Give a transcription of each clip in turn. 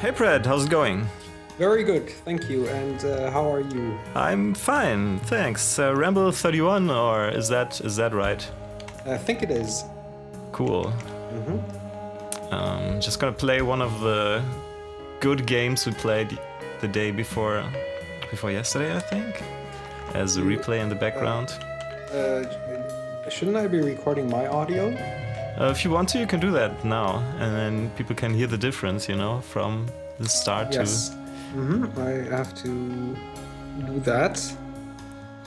Hey Pred, how's it going? Very good, thank you. And how are you? I'm fine, thanks. Ramble 31, or is that right? I think it is. Cool. Just gonna play one of the good games we played the day before yesterday, I think, as a replay in the background. Shouldn't I be recording my audio? If you want to, you can do that now, and then people can hear the difference, you know, from the start to... I have to do that.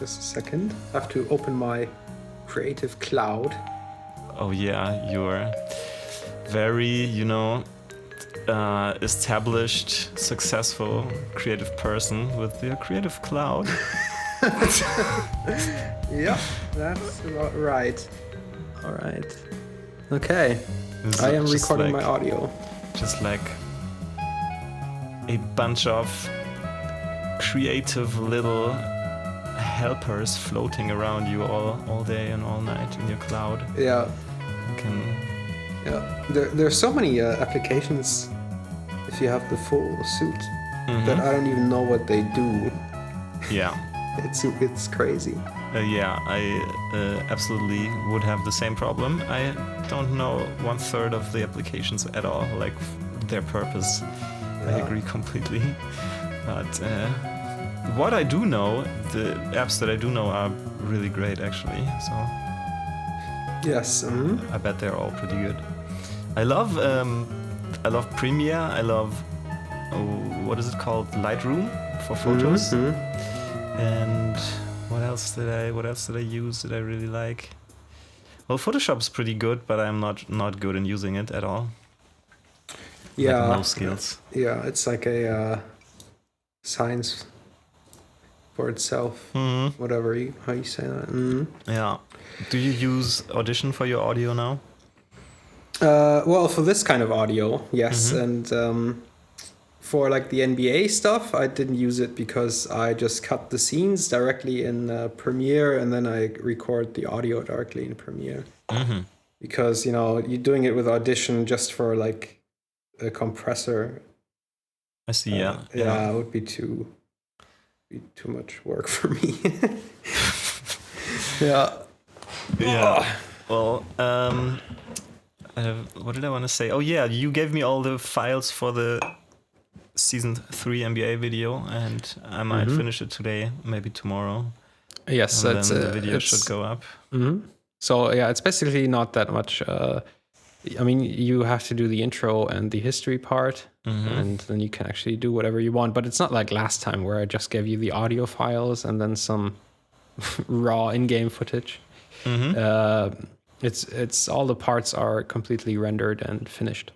Just a second. I have to open my Creative Cloud. Oh yeah, you're very, you know, established, successful, creative person with your Creative Cloud. Yeah, that's about right. All right. Okay. I am recording my audio. Just like a bunch of creative little helpers floating around you all day and all night in your cloud. Yeah. Yeah. There's so many applications if you have the full suit that I don't even know what they do. Yeah. It's crazy. Yeah, I absolutely would have the same problem. I don't know 1/3 of the applications at all, like their purpose. Yeah. I agree completely. But what I do know, the apps that I do know are really great actually. So Yes. I bet they're all pretty good. I love Premiere. I love what is it called? Lightroom for photos. And what else did I use that I really like? Well, Photoshop's pretty good, but I'm not good in using it at all. Yeah. Like no skills. Yeah, it's like a science for itself. Whatever how you say that. Yeah. Do you use Audition for your audio now? Well, for this kind of audio, yes, and for like the NBA stuff, I didn't use it because I just cut the scenes directly in Premiere, and then I record the audio directly in Premiere. Because you're doing it with Audition just for like a compressor. I see. Yeah. It would be too much work for me. Yeah. Yeah. Well, what did I want to say? Oh yeah, you gave me all the files for the Season 3 NBA video, and I might finish it today, maybe tomorrow. Yes, and then the video should go up. So yeah, it's basically not that much. I mean, you have to do the intro and the history part, and then you can actually do whatever you want. But it's not like last time where I just gave you the audio files and then some raw in-game footage. It's all the parts are completely rendered and finished.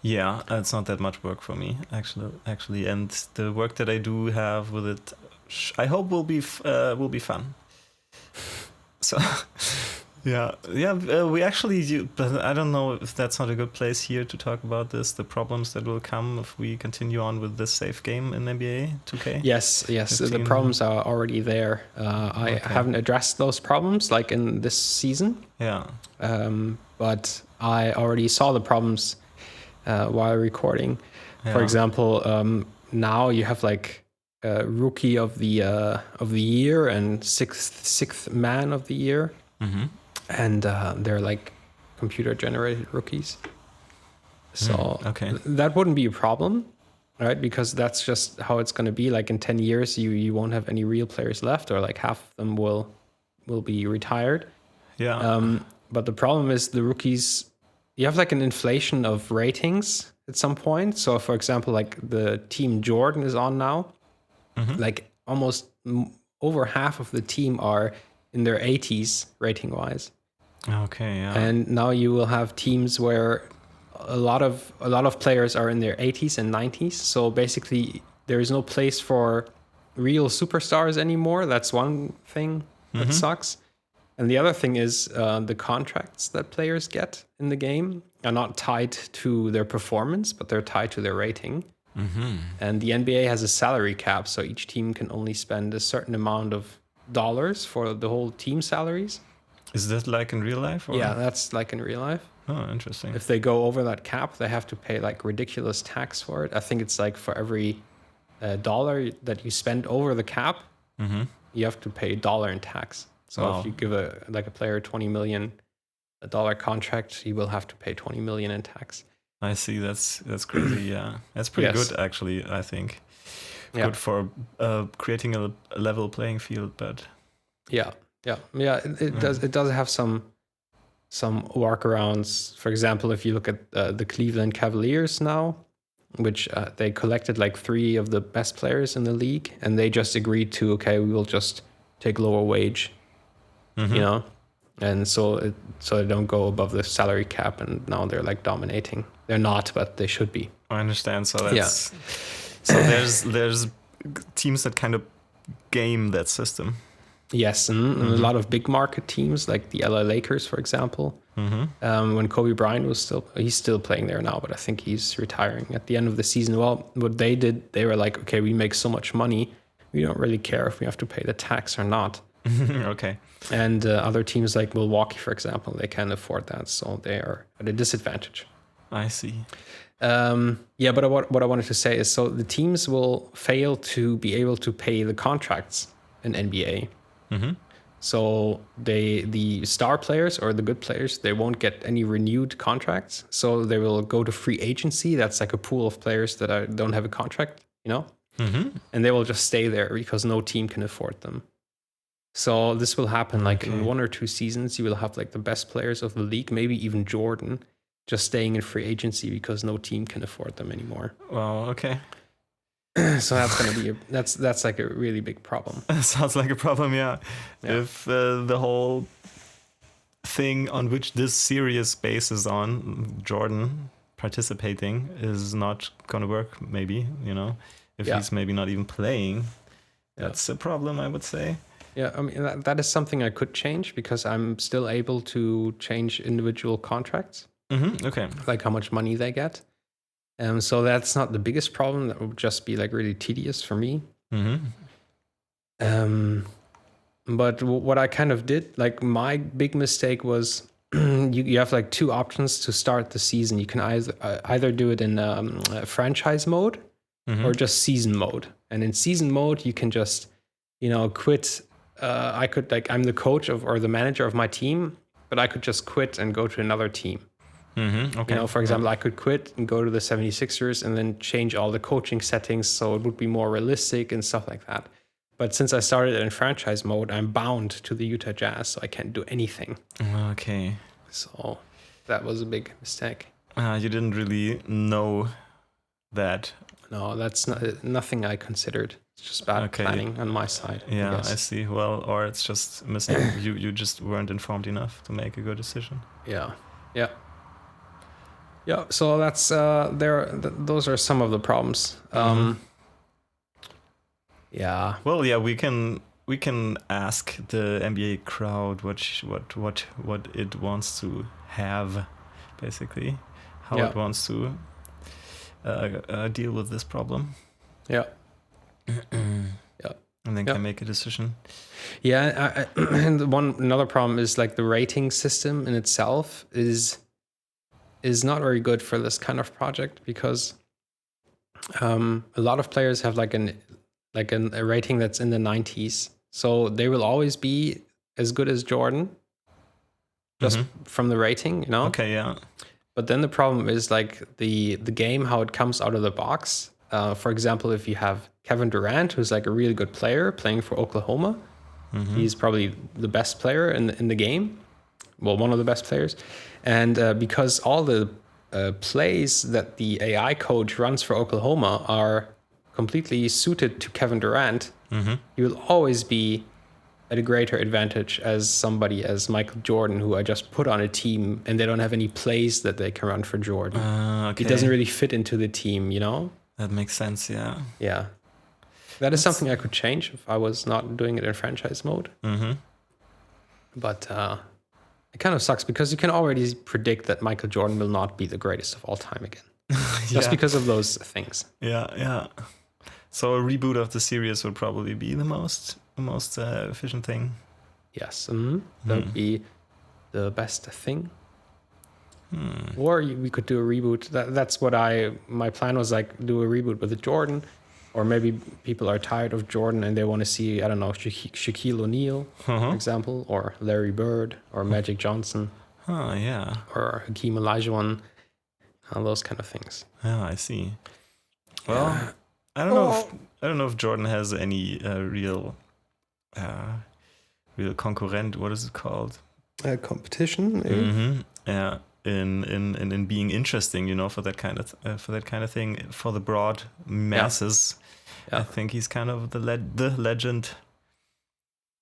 Yeah, it's not that much work for me actually, and the work that I do have with it, I hope will be fun. So, we actually but I don't know if that's not a good place here to talk about this. The problems that will come if we continue on with this safe game in NBA 2K. Yes, 15. The problems are already there. I haven't addressed those problems like in this season. Yeah. But I already saw the problems while recording. For example, now you have like rookie of the year and sixth man of the year, and they're like computer generated rookies. So that wouldn't be a problem, right? Because that's just how it's going to be. Like in 10 years, you won't have any real players left, or like half of them will be retired. Yeah. But the problem is the rookies. You have like an inflation of ratings at some point. So, for example, like the team Jordan is on now, like almost over half of the team are in their 80s rating wise. Okay, yeah. And now you will have teams where a lot of players are in their 80s and 90s. So basically, there is no place for real superstars anymore. That's one thing that sucks. And the other thing is the contracts that players get in the game are not tied to their performance, but they're tied to their rating. And the NBA has a salary cap, so each team can only spend a certain amount of dollars for the whole team salaries. Is that like in real life? Or? Yeah, that's like in real life. Oh, interesting. If they go over that cap, they have to pay like ridiculous tax for it. I think it's like for every dollar that you spend over the cap, you have to pay $1 in tax. So if you give a player $20 million contract, he will have to pay $20 million in tax. I see. That's crazy. Yeah, that's pretty good actually. I think good for creating a level playing field. But it does have some workarounds. For example, if you look at the Cleveland Cavaliers now, which they collected like 3 of the best players in the league, and they just agreed to, okay, we will just take lower wage, you know, and so they don't go above the salary cap, and now they're like dominating. They're not, but they should be. I understand. So that's so there's teams that kind of game that system. Yes, and a lot of big market teams like the LA Lakers, for example. When Kobe Bryant he's still playing there now, but I think he's retiring at the end of the season. Well, what they did, they were like, okay, we make so much money, we don't really care if we have to pay the tax or not. Okay. And other teams like Milwaukee, for example, they can't afford that, so they are at a disadvantage. I see. But what I wanted to say is, so the teams will fail to be able to pay the contracts in NBA. So the star players or the good players, they won't get any renewed contracts. So they will go to free agency. That's like a pool of players that don't have a contract, you know? And they will just stay there because no team can afford them. So this will happen like in 1 or 2 seasons. You will have like the best players of the league, maybe even Jordan, just staying in free agency because no team can afford them anymore. Well, okay. So that's going to be that's like a really big problem. Sounds like a problem, yeah. If the whole thing on which this series bases on, Jordan participating, is not going to work, maybe, you know, if he's maybe not even playing, that's a problem, I would say. Yeah, I mean, that is something I could change because I'm still able to change individual contracts. Okay. Like how much money they get. So that's not the biggest problem. That would just be like really tedious for me. But what I kind of did, like my big mistake was you have like 2 options to start the season. You can either do it in franchise mode or just season mode. And in season mode, you can just, you know, quit. I could I'm the coach or the manager of my team, but I could just quit and go to another team. Okay. You know, for example, I could quit and go to the 76ers and then change all the coaching settings so it would be more realistic and stuff like that. But since I started in franchise mode, I'm bound to the Utah Jazz, so I can't do anything. Okay. So that was a big mistake. You didn't really know that. No, that's nothing I considered. It's just bad planning on my side. Yeah, I see. Well, or it's just missing. you just weren't informed enough to make a good decision. Yeah. So that's those are some of the problems. Yeah. Well, yeah, we can ask the NBA crowd what it wants to have, basically, how it wants to deal with this problem. Yeah. And then can make a decision. Yeah, and another problem is like the rating system in itself is not very good for this kind of project because a lot of players have like a rating that's in the 90s, so they will always be as good as Jordan, just from the rating, you know. Okay, yeah. But then the problem is like the game, how it comes out of the box. For example, if you have Kevin Durant, who's like a really good player playing for Oklahoma, he's probably the best player in the game. Well, one of the best players. And because all the plays that the AI coach runs for Oklahoma are completely suited to Kevin Durant, he will always be at a greater advantage as somebody as Michael Jordan, who I just put on a team and they don't have any plays that they can run for Jordan. Okay. He doesn't really fit into the team, you know? That makes sense, yeah. Yeah. That is something I could change if I was not doing it in franchise mode. But it kind of sucks because you can already predict that Michael Jordan will not be the greatest of all time again. Just because of those things. Yeah. So a reboot of the series would probably be the most efficient thing. Yes. That would be the best thing. Or we could do a reboot. That's what my plan was, like, do a reboot with Jordan. Or maybe people are tired of Jordan and they want to see, I don't know, Shaquille O'Neal, for example, or Larry Bird, or Magic Johnson. Oh, yeah. Or Hakeem Olajuwon, those kind of things. Yeah, I see. Well, I don't know if Jordan has any real concurrent. What is it called? Competition, maybe? Mm-hmm. Yeah, in being interesting, you know, for that kind of thing, for the broad masses. Yeah. I think he's kind of the legend.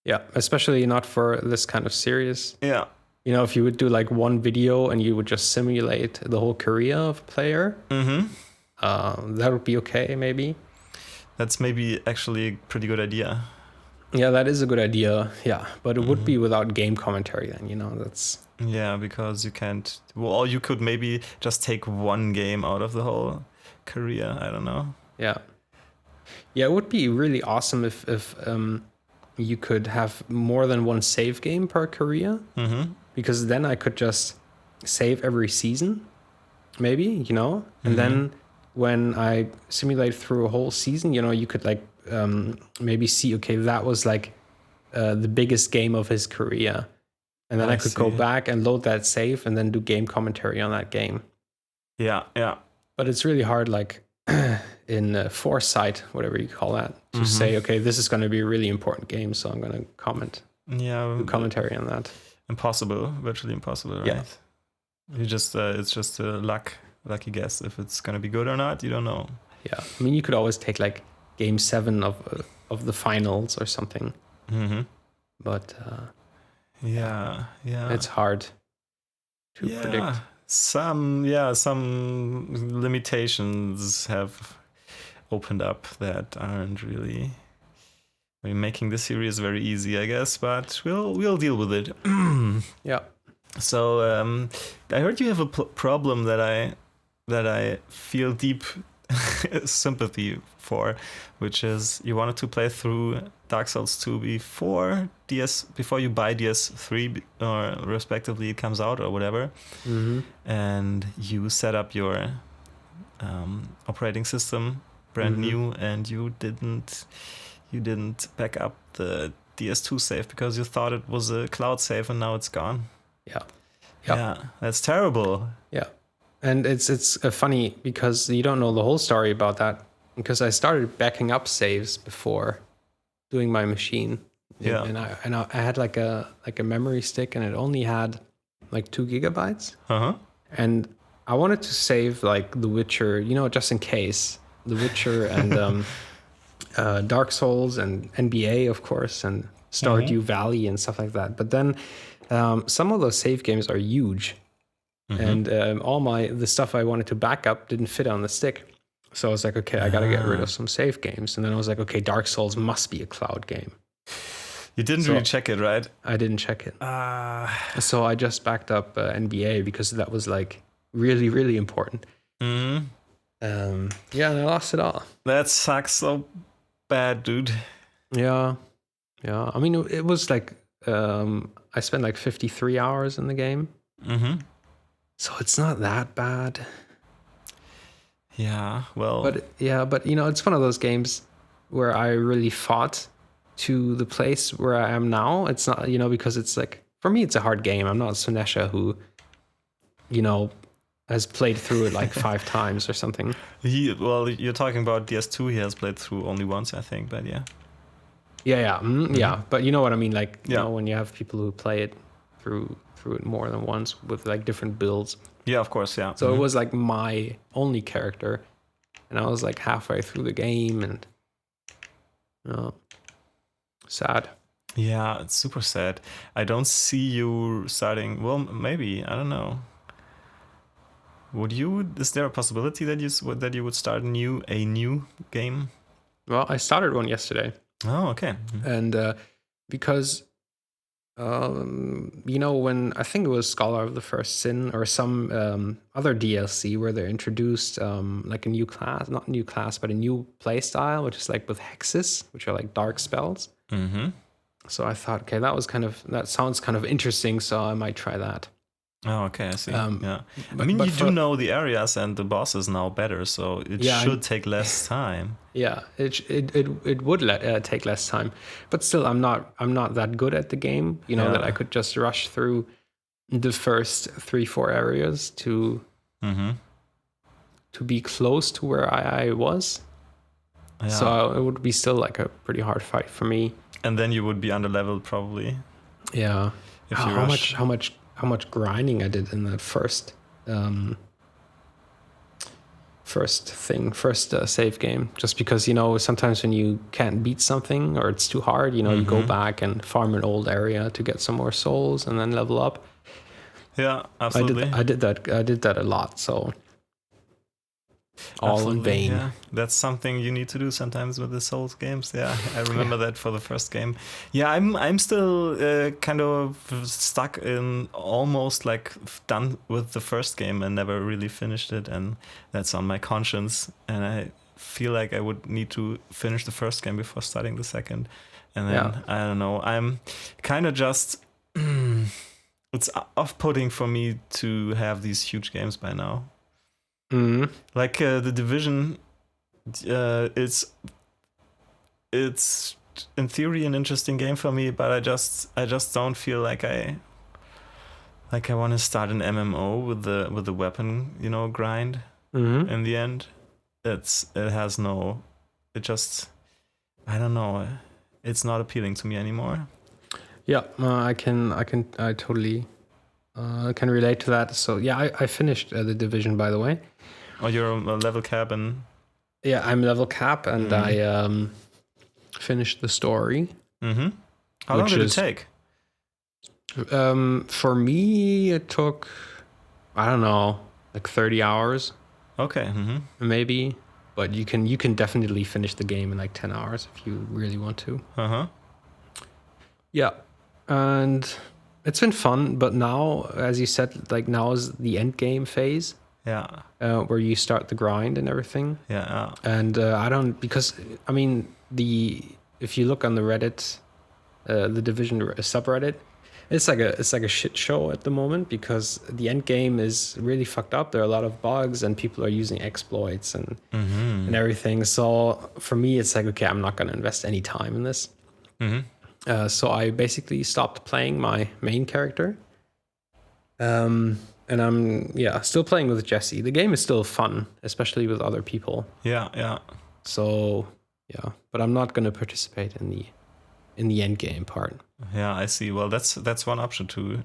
Yeah, especially not for this kind of series. Yeah. You know, if you would do like one video and you would just simulate the whole career of a player, that would be okay, maybe. That's maybe actually a pretty good idea. Yeah, that is a good idea. Yeah, but it would be without game commentary then, you know, that's... Yeah, because you can't... Well, or you could maybe just take one game out of the whole career. I don't know. Yeah. Yeah, it would be really awesome if you could have more than one save game per career. Because then I could just save every season, maybe, you know? And then when I simulate through a whole season, you know, you could like maybe see, okay, that was like the biggest game of his career. And then I could go back and load that save and then do game commentary on that game. Yeah, yeah. But it's really hard, like in foresight, whatever you call that, to say, okay, this is going to be a really important game, so I'm going to comment. Yeah. Do commentary on that. Impossible, virtually impossible, right? Yeah. You just it's just a lucky guess if it's going to be good or not. You don't know. Yeah, I mean, you could always take like game 7 of the finals or something. But yeah, it's hard to predict. Some limitations have opened up that aren't really making the series very easy, I guess. But we'll deal with it. Yeah. So I heard you have a problem that I feel deep sympathy for, which is you wanted to play through Dark Souls 2 before you buy DS3 or respectively it comes out or whatever, and you set up your operating system brand new, and you didn't back up the DS2 save because you thought it was a cloud save and now it's gone. Yeah, that's terrible. Yeah. And it's funny because you don't know the whole story about that, because I started backing up saves before doing my machine. Yeah. And I had like a memory stick and it only had like 2 gigabytes. And I wanted to save like The Witcher, you know, just in case. The Witcher and Dark Souls and NBA, of course, and Stardew Valley and stuff like that. But then some of those save games are huge. And all the stuff I wanted to back up didn't fit on the stick. So I was like, okay, I got to get rid of some save games. And then I was like, okay, Dark Souls must be a cloud game. You didn't really check it, right? I didn't check it. So I just backed up NBA because that was like really, really important. Yeah, and I lost it all. That sucks so bad, dude. Yeah. I mean, it was like, I spent like 53 hours in the game. So it's not that bad. Yeah, well... But you know, it's one of those games where I really fought to the place where I am now. It's not, you know, because it's like, for me, it's a hard game. I'm not Sunesha who, you know, has played through it like 5 times or something. You're talking about DS2. He has played through only once, I think, but yeah. Yeah, but you know what I mean? Like, you know, when you have people who play it through it more than once with like different builds. Yeah, of course, yeah. So it was like my only character, and I was like halfway through the game, and sad. Yeah, it's super sad. I don't see you starting. Well, maybe, I don't know. Would you? Is there a possibility that you would start a new game? Well, I started one yesterday. Oh, okay. And because you know, when I think it was Scholar of the First Sin or some other DLC where they introduced like a new class, not new class, but a new play style, which is like with hexes, which are like dark spells. So I thought, okay, that sounds kind of interesting, so I might try that. Oh, okay, I see. Yeah, I But, mean, but you for, do know the areas and the bosses now better, so it Yeah, should take less time. yeah, it would take less time, but still, I'm not that good at the game. You know, that I Yeah. could just rush through the first 3-4 areas to be close to where I was. Yeah. So it would be still like a pretty hard fight for me. And then you would be under leveled probably. Yeah. If you rush. How much grinding I did in that first save game, just because, you know, sometimes when you can't beat something or it's too hard, you know, you go back and farm an old area to get some more souls and then level up. Yeah, absolutely. I did that a lot, so all Absolutely, in vain. Yeah, that's something you need to do sometimes with the Souls games. Yeah, I remember that for the first game. Yeah, I'm still kind of stuck in almost like done with the first game and never really finished it, and that's on my conscience. And I feel like I would need to finish the first game before starting the second. And then I don't know. I'm kind of just. It's off-putting for me to have these huge games by now. Like the Division, it's in theory an interesting game for me, but I just don't feel like I want to start an MMO with the weapon, you know, grind. In the end, it just I don't know, it's not appealing to me anymore. Yeah, I totally can relate to that. So yeah, I finished the Division, by the way. Oh, you're a level cap and... Yeah, I'm level cap, and I finished the story. How long did it take? For me, it took, I don't know, like 30 hours. Okay. Maybe, but you can definitely finish the game in like 10 hours if you really want to. Yeah, and it's been fun, but now, as you said, like now is the end game phase. Yeah. Where you start the grind and everything. Yeah. And I don't, because I mean, if you look on the Reddit, the Division subreddit, it's like a shit show at the moment, because the end game is really fucked up. There are a lot of bugs and people are using exploits and everything. So for me, it's like, okay, I'm not going to invest any time in this. So I basically stopped playing my main character. And I'm still playing with Jesse. The game is still fun, especially with other people. Yeah. So yeah, but I'm not going to participate in the end game part. Yeah, I see. Well, that's one option to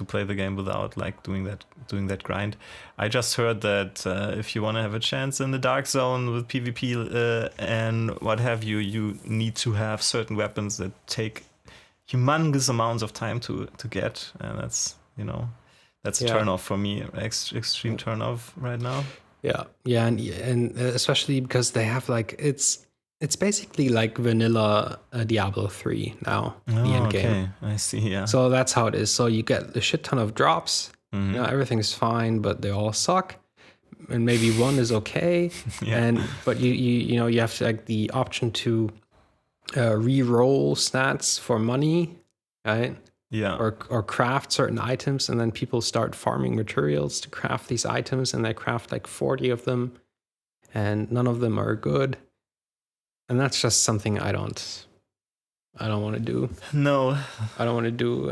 play the game without like doing that grind. I just heard that if you want to have a chance in the Dark Zone with PvP and what have you, you need to have certain weapons that take humongous amounts of time to get, and that's, you know. That's a turn off for me, extreme turn off right now. Yeah, and especially because they have like it's basically like vanilla Diablo 3 now, the end game. Okay, I see. Yeah. So that's how it is. So you get a shit ton of drops. You know, everything's fine, but they all suck. And maybe one is okay. But you know, you have like the option to re-roll stats for money, right? Yeah. Or craft certain items, and then people start farming materials to craft these items, and they craft like 40 of them, and none of them are good. And that's just something I don't want to do. No. I don't want to do.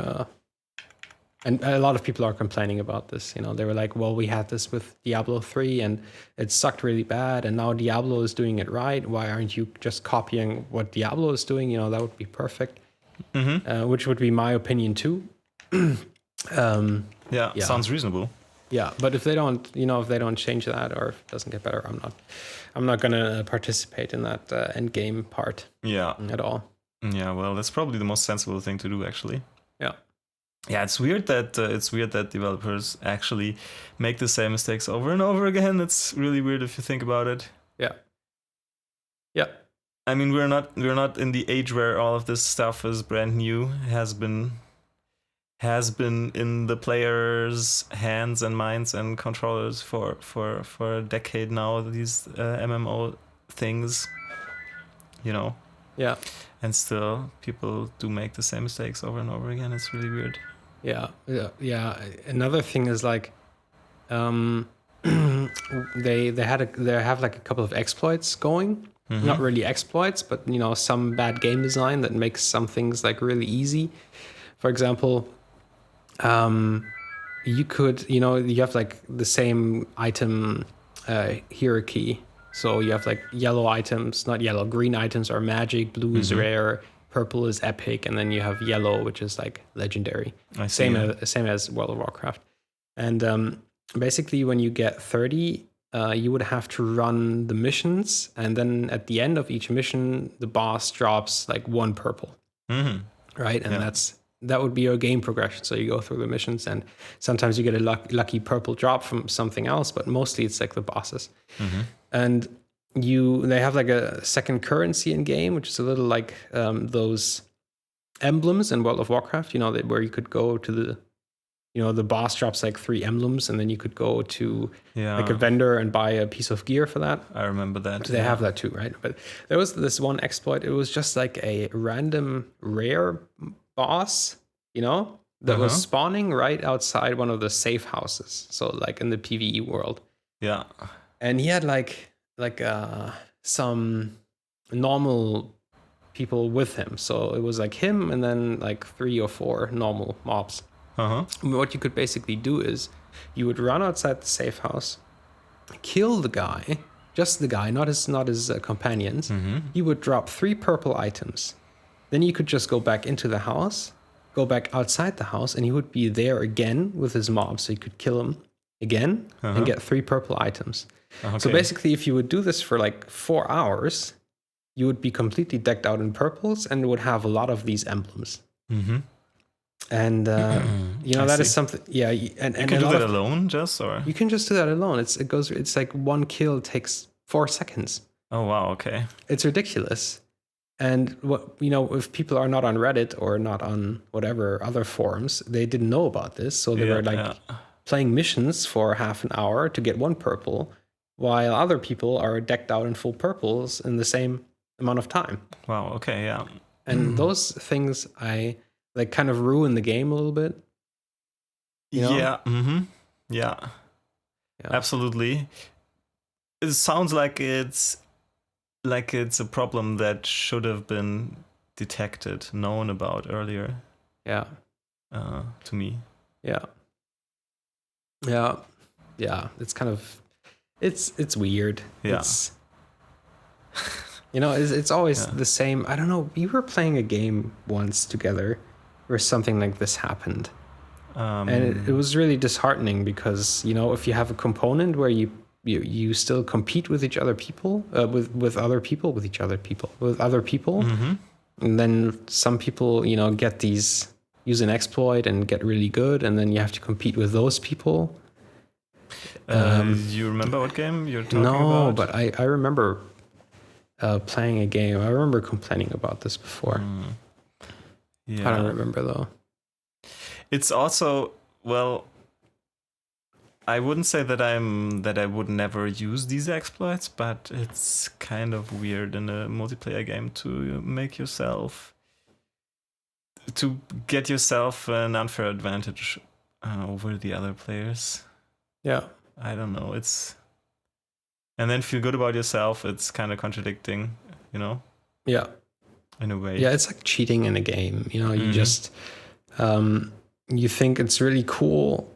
And a lot of people are complaining about this. You know, they were like, well, we had this with Diablo 3 and it sucked really bad, and now Diablo is doing it right. Why aren't you just copying what Diablo is doing? You know, that would be perfect. Which would be my opinion too. Sounds reasonable. Yeah, but if they don't, you know, if they don't change that or if it doesn't get better, I'm not gonna participate in that end game part. Yeah. At all. Yeah, well, that's probably the most sensible thing to do, actually. Yeah. Yeah, it's weird that developers actually make the same mistakes over and over again. It's really weird if you think about it. Yeah. Yeah. I mean, we're not in the age where all of this stuff is brand new. Has been in the players' hands and minds and controllers for a decade now. These MMO things, you know. Yeah. And still, people do make the same mistakes over and over again. It's really weird. Yeah. Another thing is like, they have like a couple of exploits going. Not really exploits, but some bad game design that makes some things like really easy. For example, you could, you have like the same item hierarchy. So you have like yellow items, not yellow, green items are magic, blue is rare, purple is epic, and then you have yellow, which is like legendary. I see, Same as World of Warcraft. And basically, when you get 30, you would have to run the missions, and then at the end of each mission, the boss drops like 1 purple, right? And that would be your game progression. So you go through the missions, and sometimes you get a lucky purple drop from something else, but mostly it's like the bosses. And they have like a second currency in game, which is a little like those emblems in World of Warcraft. Where you could go to the boss drops like 3 emblems, and then you could go to like a vendor and buy a piece of gear for that. I remember that. They have that too, right? But there was this one exploit. It was just like a random rare boss, that was spawning right outside one of the safe houses. So like in the PvE world. Yeah. And he had like some normal people with him. So it was like him and then like 3 or 4 normal mobs. What you could basically do is you would run outside the safe house, kill the guy, just the guy, not his companions. He would drop 3 purple items. Then you could just go back into the house, go back outside the house, and he would be there again with his mob. So you could kill him again and get 3 purple items. So basically, if you would do this for like 4 hours, you would be completely decked out in purples and would have a lot of these emblems. And that is something. Yeah, and you can do that alone, just or you can just do that alone. It's like 1 kill takes 4 seconds. Oh wow, okay. It's ridiculous. And if people are not on Reddit or not on whatever other forums, they didn't know about this, so they were like playing missions for half an hour to get 1 purple, while other people are decked out in full purples in the same amount of time. Wow. Okay. Yeah. And those things like kind of ruin the game a little bit. Yeah. Yeah. Absolutely. It sounds like it's a problem that should have been detected, known about earlier. Yeah. To me. Yeah. It's kind of it's weird. Yeah. It's always the same. I don't know. We were playing a game once together where something like this happened. And it was really disheartening because, if you have a component where you still compete with other people, with other people, and then some people, use an exploit and get really good, and then you have to compete with those people. You remember what game you're talking about? No, but I remember playing a game. I remember complaining about this before. Yeah. I don't remember though. It's also, well, I wouldn't say that I would never use these exploits, but it's kind of weird in a multiplayer game to get yourself an unfair advantage over the other players. Yeah. I don't know. And then feel good about yourself. It's kind of contradicting, Yeah. In a way. Yeah, it's like cheating in a game. You just you think it's really cool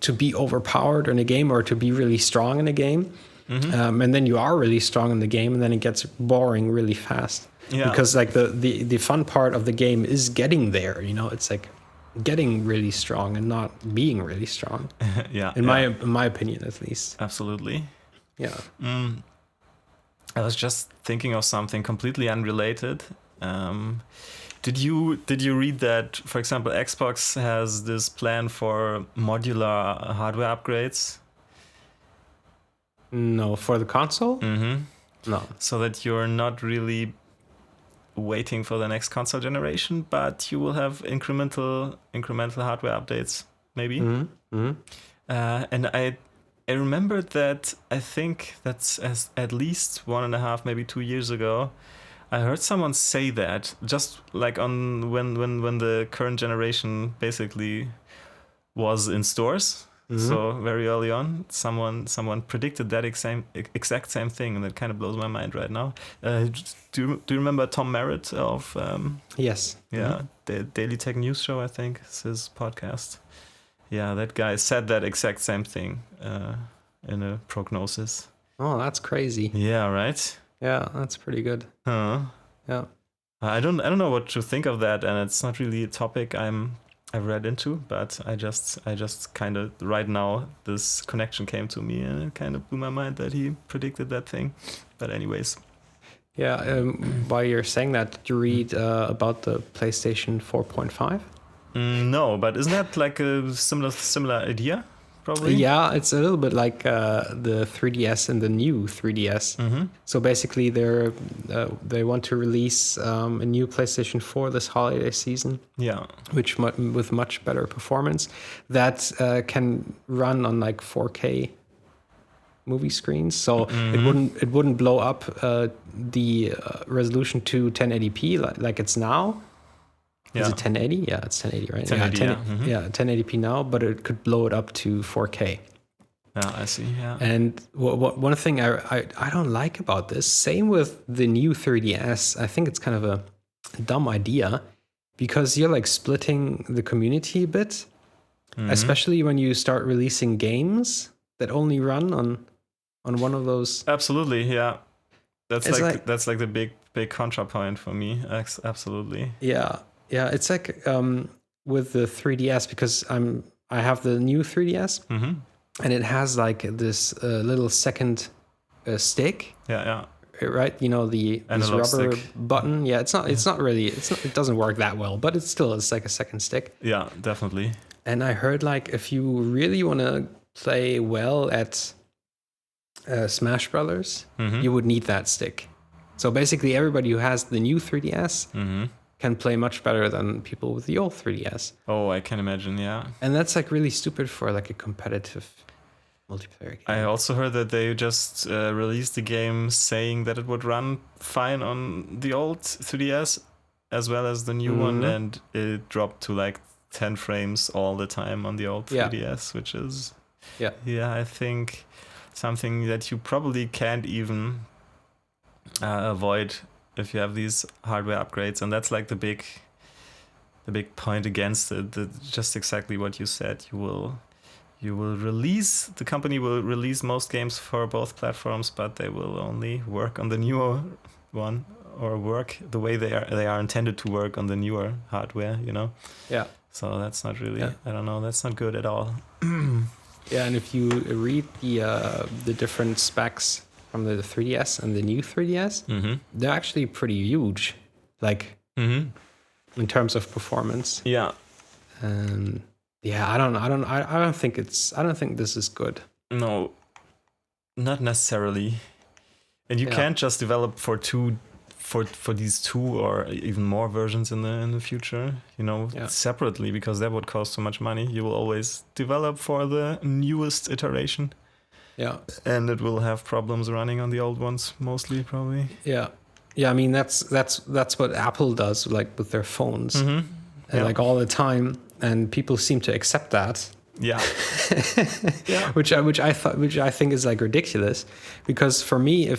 to be overpowered in a game or to be really strong in a game. And then you are really strong in the game, and then it gets boring really fast. Yeah. Because like the fun part of the game is getting there, it's like getting really strong and not being really strong. In my opinion, at least. Absolutely. Yeah. I was just thinking of something completely unrelated. Did you read that, for example, Xbox has this plan for modular hardware upgrades? No, for the console? No. So that you're not really waiting for the next console generation, but you will have incremental hardware updates, maybe. And I remembered that I think that's at least 1.5, maybe 2 years ago, I heard someone say that just like on when the current generation basically was in stores. So very early on, someone predicted that exact same thing, and that kind of blows my mind right now. Do you remember Tom Merritt of Yes. the Daily Tech News Show? I think is his podcast. Yeah, that guy said that exact same thing in a prognosis. Oh, that's crazy. Yeah, right. Yeah, that's pretty good. Yeah. I don't know what to think of that, and it's not really a topic I've read into, but I just kind of right now this connection came to me, and it kind of blew my mind that he predicted that thing. But anyways, yeah. While you're saying that, did you read about the PlayStation 4.5? No, but isn't that like a similar idea? Probably. Yeah, it's a little bit like the 3DS and the new 3DS. So basically, they want to release a new PlayStation 4 this holiday season. Yeah, which with much better performance that can run on like 4K movie screens. So it wouldn't blow up the resolution to 1080p like it's now. Is it 1080? Yeah, it's 1080, right? 1080, yeah, 1080p now, but it could blow it up to 4K. Yeah, I see. Yeah. And one thing I don't like about this, same with the new 3DS, I think it's kind of a dumb idea because you're like splitting the community a bit, especially when you start releasing games that only run on one of those. Absolutely, yeah. That's like the big contrapoint for me. Absolutely. Yeah. Yeah, it's like with the 3DS because I have the new 3DS and it has like this little second stick. Yeah. Right, you know this rubber stick button. Yeah, it doesn't work that well, but it's like a second stick. Yeah, definitely. And I heard like if you really want to play well at Smash Brothers, you would need that stick. So basically, everybody who has the new 3DS. Can play much better than people with the old 3DS. Oh, I can imagine, yeah. And that's like really stupid for like a competitive multiplayer game. I also heard that they just released the game saying that it would run fine on the old 3DS as well as the new one, and it dropped to like 10 frames all the time on the old 3DS, which is I think something that you probably can't even avoid if you have these hardware upgrades, and that's like the big point against it. Just exactly what you said. The company will release most games for both platforms, but they will only work on the newer one or work the way they are intended to work on the newer hardware. Yeah. So that's not really. Yeah. I don't know. That's not good at all. Yeah, and if you read the different specs from the 3DS and the new 3DS, they're actually pretty huge, like in terms of performance. Yeah. Yeah, I don't think this is good. No, not necessarily. And you can't just develop for these two or even more versions in the future, separately, because that would cost so much money. You will always develop for the newest iteration. Yeah, and it will have problems running on the old ones mostly, probably. Yeah. I mean that's what Apple does, like with their phones, and like all the time, and people seem to accept that. Yeah. which I think is like ridiculous, because for me, I'm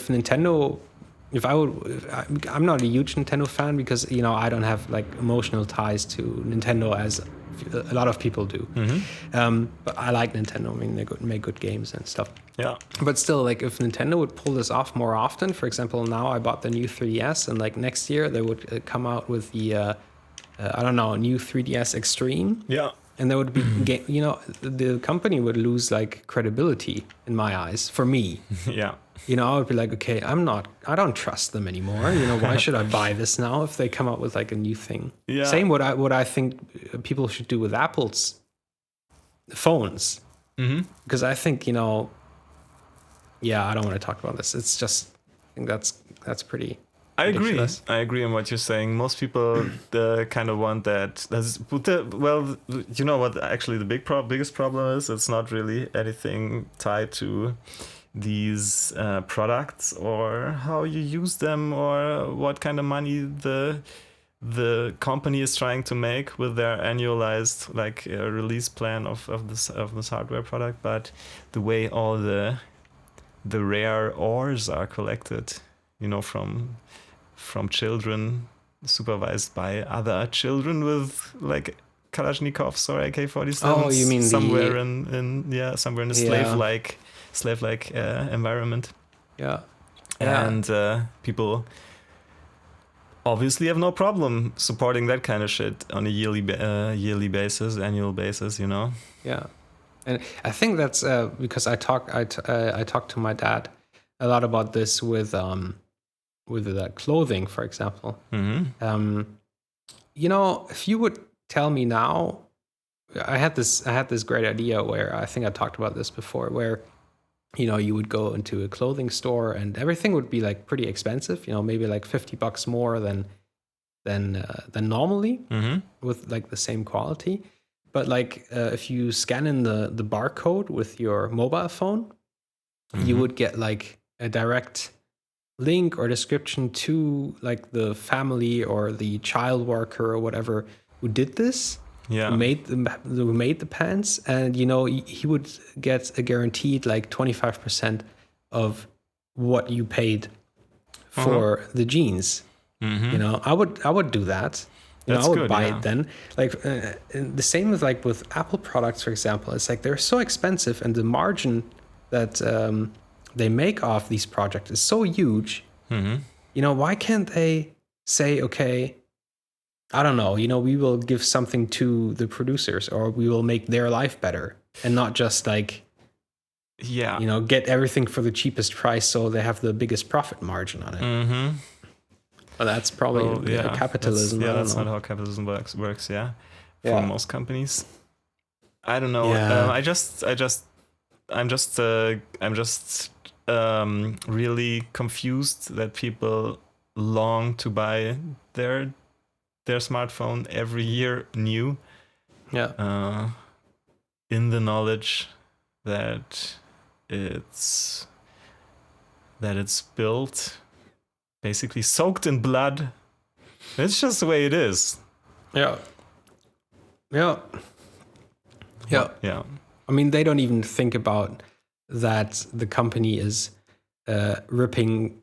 not a huge Nintendo fan because I don't have like emotional ties to Nintendo as a lot of people do. But I like Nintendo. I mean, they make good games and stuff. Yeah. But still, like if Nintendo would pull this off more often, for example, now I bought the new 3DS, and like next year they would come out with the new 3DS Extreme. Yeah. And there would be, the company would lose like credibility in my eyes. For me. Yeah. I would be like, okay, I don't trust them anymore. Why should I buy this now if they come out with like a new thing? Yeah. Same what I think people should do with Apple's phones. Because I think, I don't want to talk about this. It's just, I think that's pretty ridiculous. I agree on what you're saying. Most people kind of want that. You know what actually the biggest problem is? It's not really anything tied to these products, or how you use them, or what kind of money the company is trying to make with their annualized like release plan of this hardware product, but the way all the rare ores are collected, from children supervised by other children with like Kalashnikovs or AK-47s. Oh, you mean somewhere in a slave-like environment. Yeah. And people obviously have no problem supporting that kind of shit on a yearly basis, annual basis, Yeah, and I think that's because I talked to my dad a lot about this with clothing, for example. Mm-hmm. If you would tell me now, I had this great idea where I think I talked about this before, where you would go into a clothing store and everything would be like pretty expensive, maybe like $50 more than normally, Mm-hmm. with like the same quality. But like if you scan in the barcode with your mobile phone, Mm-hmm. you would get like a direct link or description to like the family or the child worker or whatever who did this. Yeah. Who made the pants, and he would get a guaranteed like 25% of what you paid for the jeans. Mm-hmm. I would do that. That's I would good, buy yeah. it then. Like the same with Apple products, for example. It's like they're so expensive, and the margin that they make off these projects is so huge. Mm-hmm. Why can't they say, okay, I don't know, we will give something to the producers, or we will make their life better, and not just like, get everything for the cheapest price so they have the biggest profit margin on it. Mm-hmm. Well, that's probably capitalism. That's not how capitalism works. For most companies. I don't know. Yeah. I'm just really confused that people long to buy their smartphone every year new. Yeah. In the knowledge that it's built basically soaked in blood. It's just the way it is. Yeah. Yeah. Yeah. I mean, they don't even think about that the company is ripping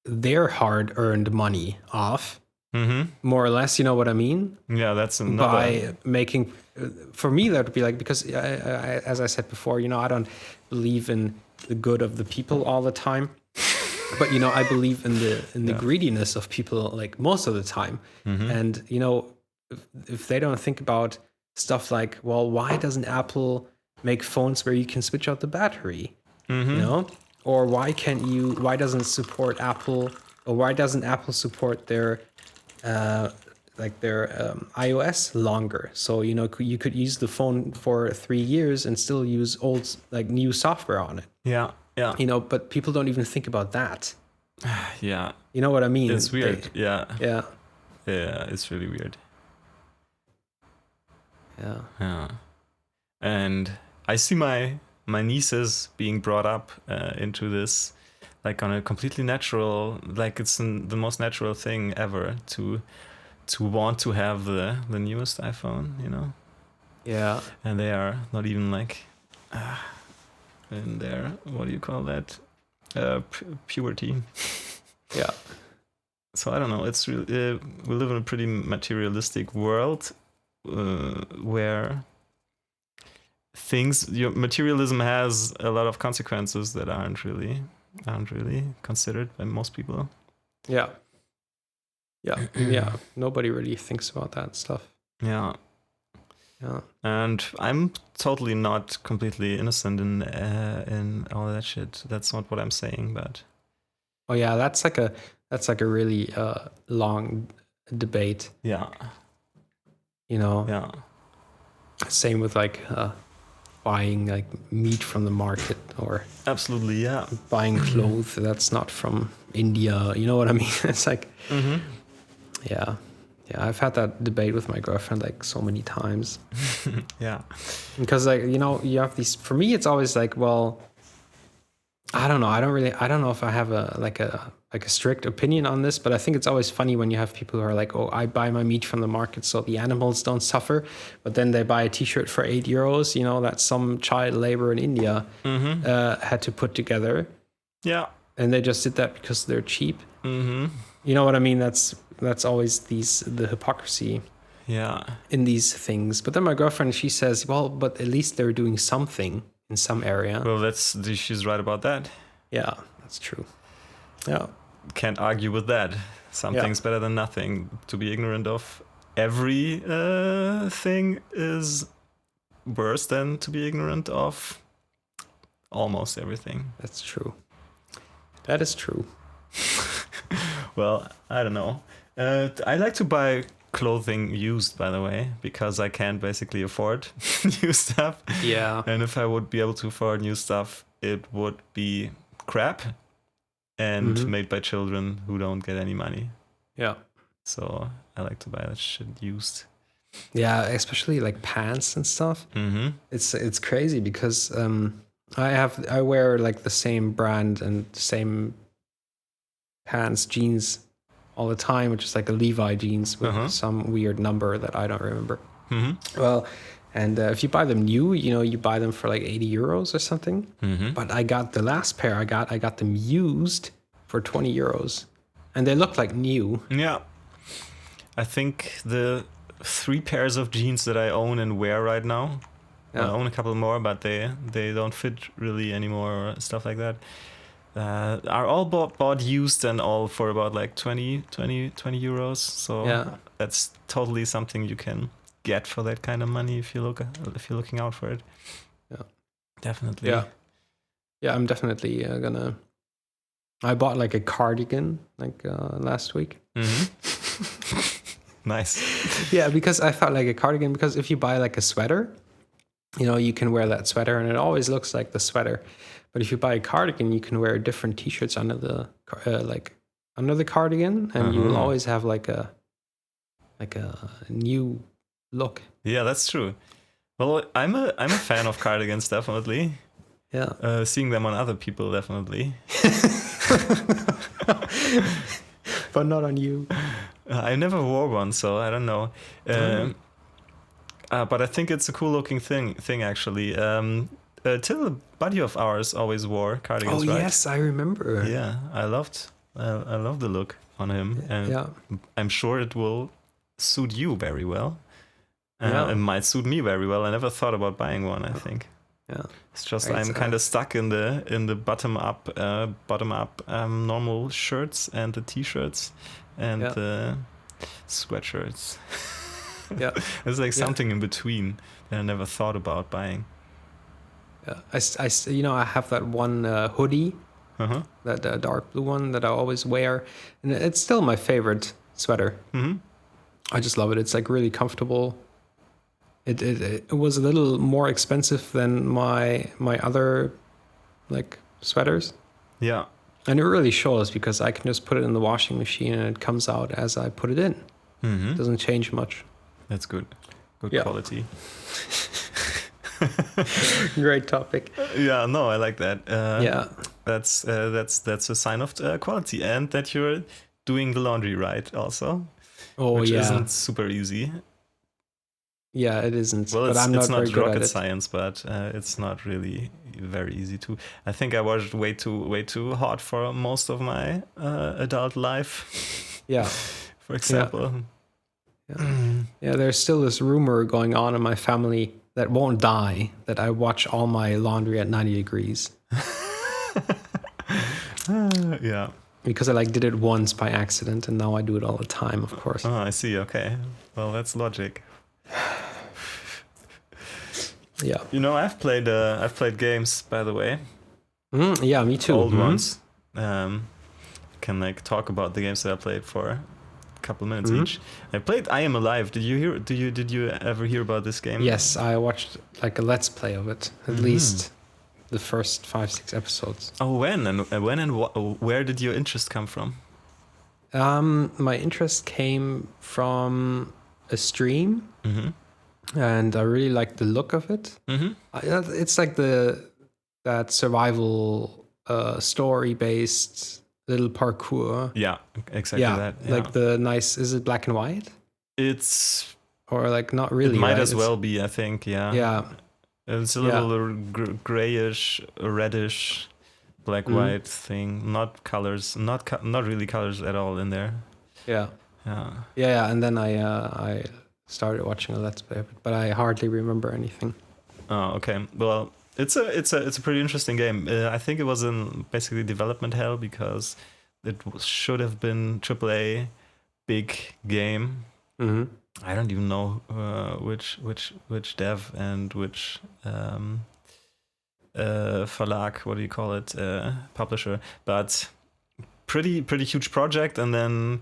their hard-earned money off, more or less. You know what I mean? Yeah, that's another. By making, for me, that would be like, because as I said before, I don't believe in the good of the people all the time. But I believe in the greediness of people like most of the time. And if they don't think about stuff like, well, why doesn't Apple make phones where you can switch out the battery? Or why doesn't support Apple, or why doesn't Apple support their iOS longer? So you could use the phone for 3 years and still use old new software on it. Yeah. But people don't even think about that. Yeah. You know what I mean? It's weird. Yeah, it's really weird. Yeah. And I see my nieces being brought up into this, like on a completely natural, like it's the most natural thing ever to want to have the newest iPhone, Yeah. And they are not even like in their, what do you call that? Puberty. Yeah. So I don't know. It's really we live in a pretty materialistic world where materialism has a lot of consequences that aren't really considered by most people. Yeah. Nobody really thinks about that stuff. Yeah. And I'm totally not completely innocent in all that shit. That's not what I'm saying, but. Oh yeah, that's like a really long debate. Yeah. Yeah. Same with buying meat from the market, or absolutely, yeah, buying clothes that's not from India. You know what I mean? It's like, yeah. I've had that debate with my girlfriend so many times. Yeah, because you have these. For me, it's always well, I don't know. I don't know if I have a strict opinion on this, but I think it's always funny when you have people who are like, "Oh, I buy my meat from the market so the animals don't suffer," but then they buy a T-shirt for €8, you know, that some child labor in India had to put together. Yeah. And they just did that because they're cheap. Mm-hmm. You know what I mean? That's always the hypocrisy. Yeah. In these things. But then my girlfriend, she says, well, but at least they're doing something in some area. Well, she's right about that. Yeah, that's true. Yeah. Can't argue with that. Something's better than nothing. To be ignorant of every thing is worse than to be ignorant of almost everything. That's true. That is true. Well, I don't know. I like to buy clothing used, by the way, because I can't basically afford new stuff. Yeah. And if I would be able to afford new stuff, it would be crap and made by children who don't get any money. Yeah. So I like to buy that shit used. Yeah, especially like pants and stuff. It's crazy because I wear like the same brand and the same pants, jeans all the time, which is like a Levi jeans with some weird number that I don't remember. Well, and if you buy them new, you know, you buy them for like €80 or something. But I got the last pair I got them used for €20, and they look like new. Yeah. I think the 3 pairs of jeans that I own and wear right now, I own a couple more, but they don't fit really anymore or stuff like that. Are all bought used and all for about like 20 euros. So that's totally something you can get for that kind of money if you're looking out for it. Yeah, definitely. Yeah, I'm definitely gonna. I bought like a cardigan like last week. Nice. Yeah, because I thought like a cardigan, because if you buy like a sweater, you know, you can wear that sweater and it always looks like the sweater. But if you buy a cardigan, you can wear different T-shirts under the cardigan, and you will always have like a new look. Yeah, that's true. Well, I'm a fan of cardigans, definitely. Yeah. Seeing them on other people, definitely. But not on you. I never wore one, so I don't know. But I think it's a cool looking thing actually. Till a buddy of ours always wore cardigans, right? Oh yes, I remember. Yeah, I loved the look on him, and I'm sure it will suit you very well. It might suit me very well. I never thought about buying one. I think. Yeah, it's just I'm kind of stuck in the bottom up normal shirts and the t-shirts and the sweatshirts. Yeah, it's like something in between that I never thought about buying. Yeah, I have that one hoodie, that dark blue one that I always wear, and it's still my favorite sweater. I just love it. It's like really comfortable. It was a little more expensive than my other like sweaters. Yeah, and it really shows because I can just put it in the washing machine and it comes out as I put it in. It doesn't change much. That's good. Good quality. Great topic. Yeah, no, I like that. That's a sign of quality, and that you're doing the laundry right also. Which isn't super easy. Yeah, it isn't. Well, but it's not very good rocket at science, but it's not really very easy to. I think I was way too hot for most of my adult life. Yeah, for example. Yeah, there's still this rumor going on in my family that won't die, that I watch all my laundry at 90 degrees. Yeah. Because I did it once by accident, and now I do it all the time, of course. Oh, I see. Okay. Well, that's logic. Yeah. You know, I've played games, by the way. Yeah, me too. Old ones. Can talk about the games that I played for a couple minutes each. I played I Am Alive. Did you ever hear about this game? Yes, I watched a let's play of it, at least the first 5-6 episodes. Oh, when and where did your interest come from? My interest came from a stream, and I really liked the look of it. It's like that survival story-based little parkour. Yeah, exactly that. Yeah. Like the nice. Is it black and white? It's Or like not really. it might right? as well be, I think. Yeah. Yeah. It's a little grayish, reddish, black white thing. Not colors. Not really colors at all in there. Yeah. Yeah. And then I started watching a Let's Play of it, but I hardly remember anything. Oh, okay. Well, it's a pretty interesting game. I think it was in basically development hell because it should have been AAA big game. Mm-hmm. I don't even know which dev and which verlag, what do you call it, publisher, but pretty huge project. And then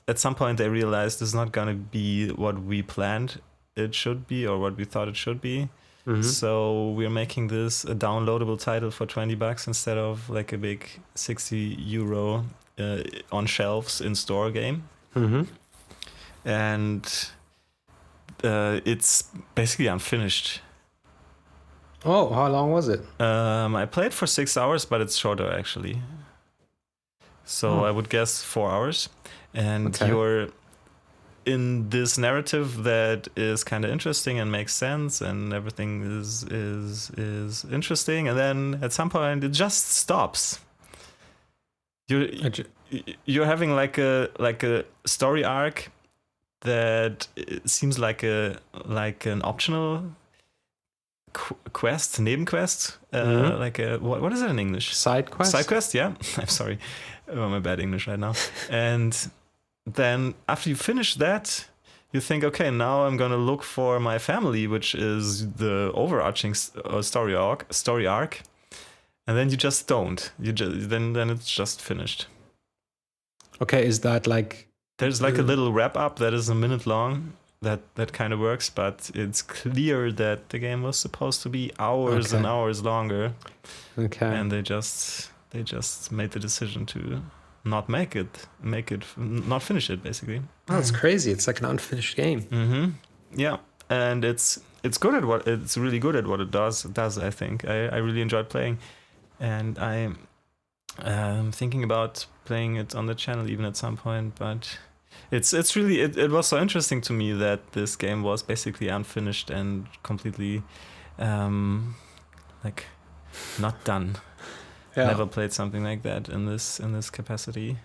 at some point they realized it's not gonna be what we planned it should be or what we thought it should be. Mm-hmm. So we're making this a downloadable title for $20 instead of like a big €60 on shelves in store game. Mm-hmm. And it's basically unfinished. Oh, how long was it? I played for 6 hours, but it's shorter actually. So I would guess 4 hours. And you're in this narrative that is kind of interesting and makes sense, and everything is interesting. And then at some point it just stops. You're having like a story arc that seems like an optional quest, nebenquest, like a what is it in English? Side quest. Side quest, yeah. I'm sorry, my bad English right now. And then after you finish that, you think, okay, now I'm gonna look for my family, which is the overarching story arc, and then you just don't. Then it's just finished. Okay, is that like? There's like a little wrap up that is a minute long. That kind of works, but it's clear that the game was supposed to be hours and hours longer. Okay. And they just made the decision to not not finish it, basically. Oh, that's crazy. It's like an unfinished game. Mm-hmm. Yeah, and it's good at it's really good at what it does. I think I really enjoyed playing, and I'm thinking about playing it on the channel even at some point, but. It's really it was so interesting to me that this game was basically unfinished and completely like not done. Yeah. Never played something like that in this capacity.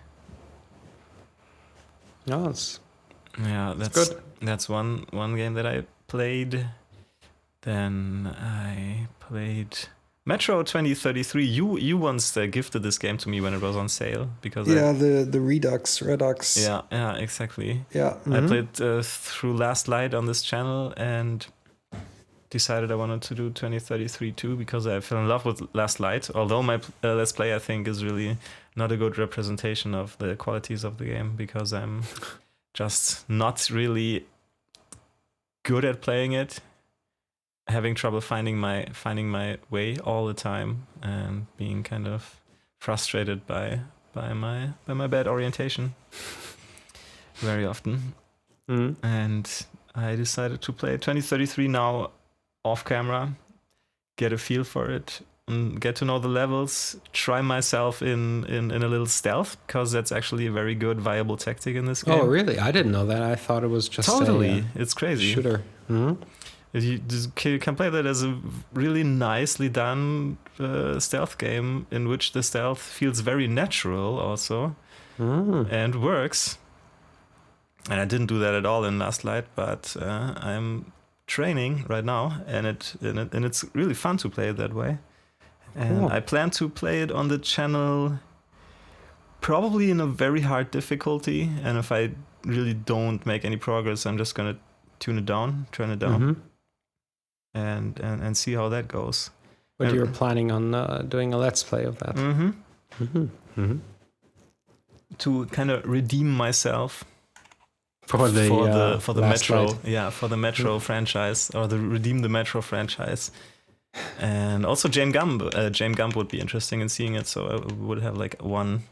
No, that's good. That's one game that I played. Then I played Metro 2033. You once gifted this game to me when it was on sale because the Redux. Yeah, exactly. Yeah, I played through Last Light on this channel and decided I wanted to do 2033 too because I fell in love with Last Light. Although my Let's Play I think is really not a good representation of the qualities of the game because I'm just not really good at playing it. Having trouble finding my way all the time and being kind of frustrated by my bad orientation very often. And I decided to play 2033 now off camera, get a feel for it, and get to know the levels, try myself in a little stealth because that's actually a very good viable tactic in this game. Oh really? I didn't know that. I thought it was just it's crazy shooter. You can play that as a really nicely done stealth game in which the stealth feels very natural also and works. And I didn't do that at all in Last Light, but I'm training right now, and it's really fun to play it that way. And cool. I plan to play it on the channel probably in a very hard difficulty, and if I really don't make any progress, I'm just gonna turn it down. And see how that goes. But you're planning on doing a Let's Play of that. To kind of redeem myself for the Metro, Light. For the Metro franchise, or redeem the Metro franchise. And also Jane Gump would be interesting in seeing it. So I would have like one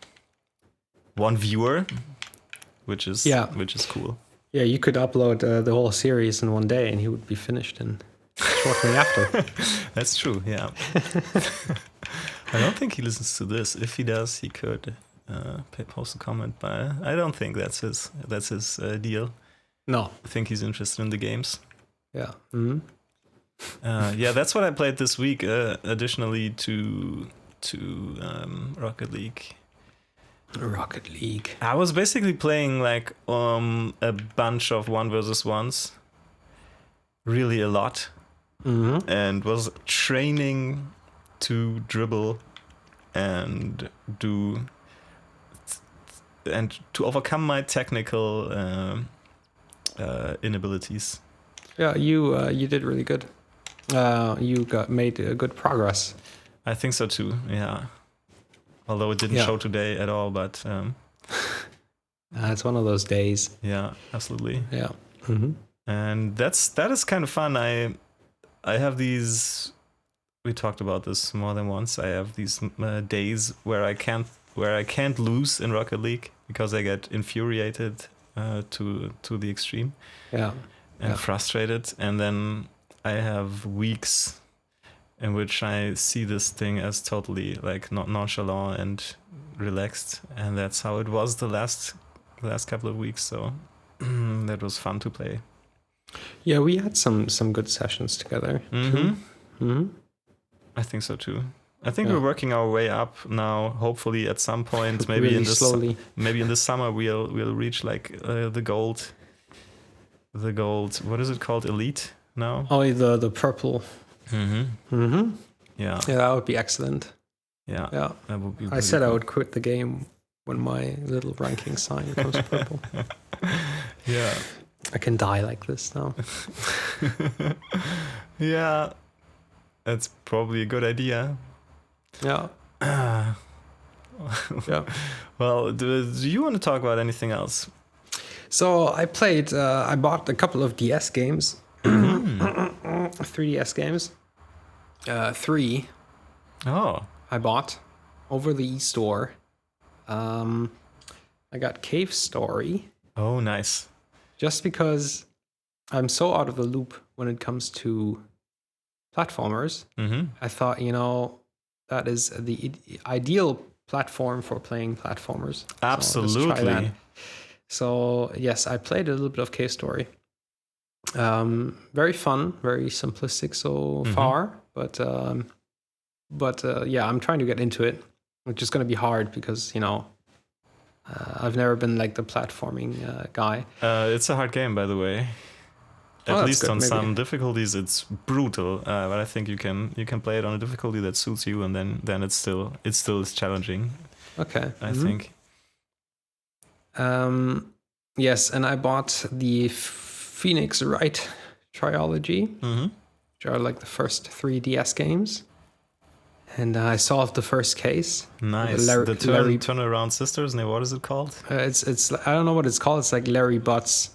viewer, which is cool. Yeah, you could upload the whole series in one day, and he would be finished in shortly after. That's true, yeah. I don't think he listens to this. If he does, he could post a comment, but I don't think that's his deal. No. I think he's interested in the games. Yeah. Yeah, that's what I played this week. Additionally to Rocket League. Rocket League. I was basically playing like a bunch of 1v1s, really a lot, and was training to dribble and to overcome my technical inabilities. Yeah, you did really good. You made good progress. I think so too. Yeah. Although it didn't show today at all, but it's one of those days. Yeah, absolutely. Yeah. And that is kind of fun. I have these. We talked about this more than once. I have these days where I can't lose in Rocket League because I get infuriated to the extreme. Yeah. And frustrated, and then I have weeks in which I see this thing as totally like not nonchalant and relaxed, and that's how it was the last couple of weeks. So that was fun to play. Yeah, we had some good sessions together. I think so too. I think we're working our way up now. Hopefully, at some point, maybe really in this slowly. Maybe in the summer we'll reach like the gold. The gold. What is it called? Elite now? Oh, the purple. Yeah. Yeah, that would be excellent. Yeah. Yeah. That would be. I said I would quit the game when my little ranking sign becomes purple. Yeah. I can die like this now. Yeah. That's probably a good idea. Yeah. Yeah. Well, do you want to talk about anything else? So I bought a couple of DS games, 3DS games. 3 I bought over the eStore. I got Cave Story. Oh, nice. Just because I'm so out of the loop when it comes to platformers. I thought, that is the ideal platform for playing platformers. Absolutely. So let's try that. So yes, I played a little bit of Cave Story. Very fun, very simplistic so far, but yeah, I'm trying to get into it, which is going to be hard because I've never been like the platforming guy. It's a hard game, by the way. At least on some difficulties, it's brutal. But I think you can play it on a difficulty that suits you, and then it still is challenging. Okay, I think. Yes, and I bought the Phoenix Wright trilogy, which are like the first 3 DS games. And I solved the first case. Nice. The Turnaround Sisters. What is it called? It's I don't know what it's called. It's like Larry Butts,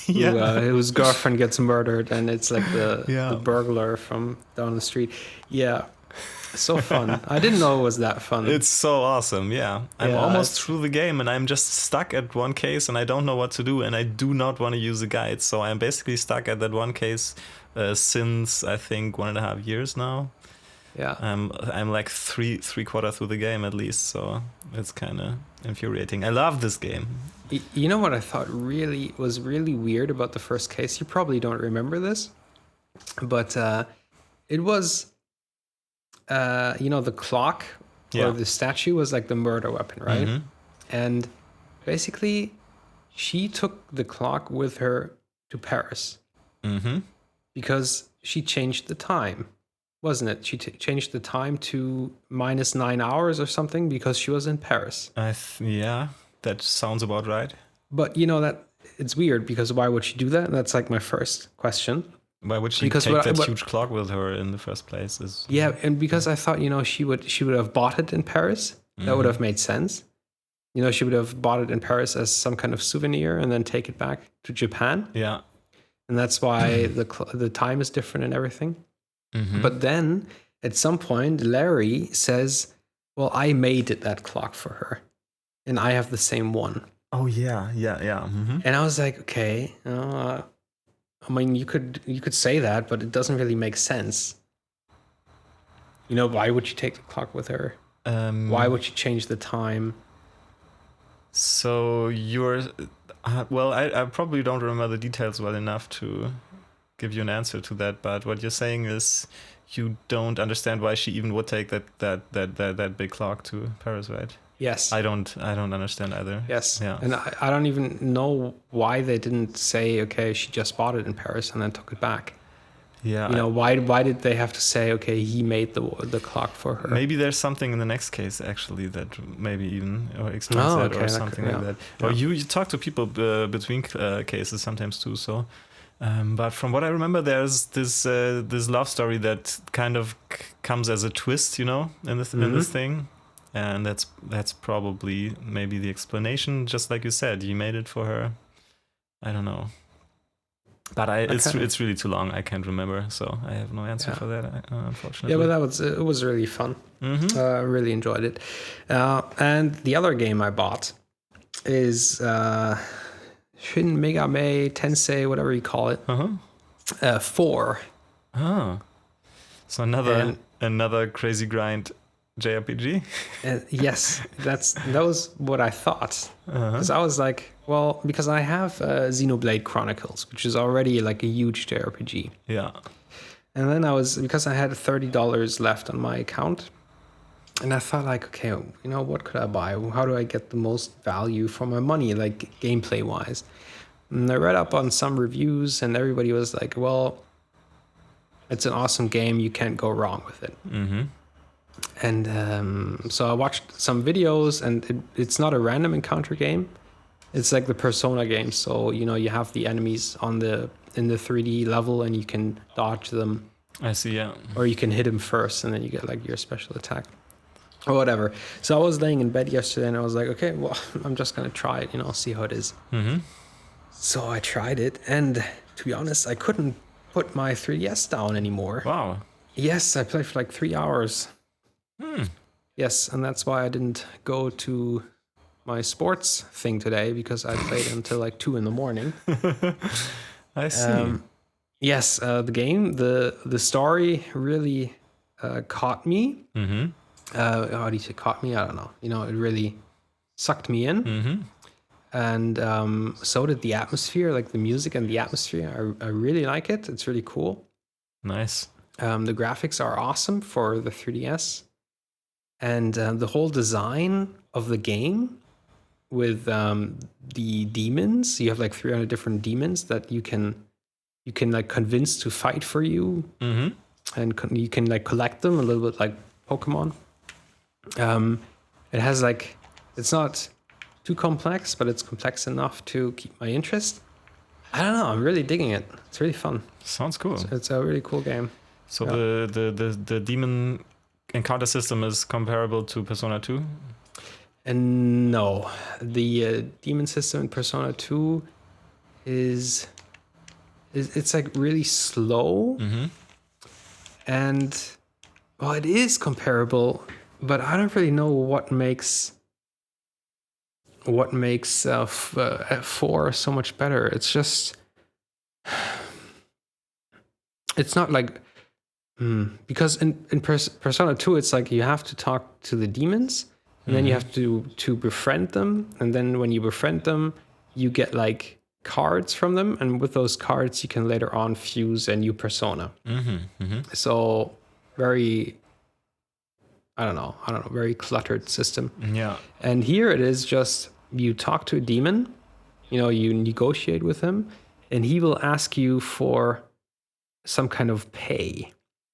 whose girlfriend gets murdered, and it's like the burglar from down the street. Yeah. So fun. I didn't know it was that fun. It's so awesome, yeah. I'm almost through the game and I'm just stuck at one case and I don't know what to do and I do not want to use the guide. So I'm basically stuck at that one case since I think 1.5 years now. Yeah. I'm like three quarters through the game at least, so it's kind of infuriating. I love this game. You know what I thought was really weird about the first case? You probably don't remember this, but it was... the clock or the statue was like the murder weapon, right? And basically, she took the clock with her to Paris because she changed the time, wasn't it? She changed the time to -9 hours or something because she was in Paris. That sounds about right. But that it's weird because why would she do that? That's like my first question. Why would she take that huge clock with her in the first place? And because I thought, she would have bought it in Paris. That would have made sense. She would have bought it in Paris as some kind of souvenir and then take it back to Japan. Yeah. And that's why the time is different and everything. But then at some point, Larry says, well, I made that clock for her and I have the same one. Oh, yeah. And I was like, okay, I mean, you could say that, but it doesn't really make sense. You know, why would you take the clock with her? Why would you change the time? So you're... well, I probably don't remember the details well enough to give you an answer to that, but what you're saying is you don't understand why she even would take that big clock to Paris, right? Yes. I don't understand either. Yes. Yeah. And I don't even know why they didn't say, okay, she just bought it in Paris and then took it back. Yeah. You know, why did they have to say, okay, he made the clock for her? Maybe there's something in the next case actually that maybe even explains that, or something like that. Yeah. Or you talk to people between cases sometimes too. So, but from what I remember, there's this love story that kind of comes as a twist, you know, in this thing, and that's probably maybe the explanation. Just like you said, you made it for her. I don't know. But it's really too long. I can't remember, so I have no answer for that, unfortunately. Yeah, but it was really fun. I really enjoyed it. And the other game I bought is Shin Megami Tensei, whatever you call it, 4. Oh, so another crazy grind JRPG. Yes, that was what I thought. Because I was like, well, because I have Xenoblade Chronicles, which is already like a huge JRPG. Yeah. And then because I had $30 left on my account, and I thought like, okay, you know, what could I buy? How do I get the most value for my money, like gameplay wise? And I read up on some reviews, and everybody was like, well, it's an awesome game. You can't go wrong with it. And so I watched some videos, and it's not a random encounter game. It's like the Persona game. So, you know, you have the enemies in the 3D level, and you can dodge them. I see, yeah. Or you can hit them first, and then you get like your special attack or whatever. So I was laying in bed yesterday, and I was like, okay, well, I'm just going to try it, you know, see how it is. So I tried it, and to be honest, I couldn't put my 3DS down anymore. Wow. Yes, I played for like 3 hours. Yes, and that's why I didn't go to my sports thing today, because I played until like 2 in. I see. Yes, the game, the story really caught me. How do you say caught me? I don't know. You know, it really sucked me in. And so did the atmosphere, like the music and the atmosphere. I really like it. It's really cool. Nice. The graphics are awesome for the 3DS. And the whole design of the game with the demons, you have like 300 different demons that you can like convince to fight for you, and you can like collect them a little bit like Pokemon. It has like, it's not too complex, but it's complex enough to keep my interest. I don't know. I'm really digging it. It's really fun. Sounds cool. It's a really cool game. So the demon encounter system is comparable to Persona 2? And no, the demon system in Persona 2 is it's like really slow. And well, it is comparable, but I don't really know what makes 4 so much better. It's just, it's not like, because in Persona 2, it's like you have to talk to the demons, and then you have to befriend them, and then when you befriend them, you get like cards from them, and with those cards, you can later on fuse a new persona. So very, I don't know, very cluttered system. Yeah. And here it is just, you talk to a demon, you know, you negotiate with him, and he will ask you for some kind of pay,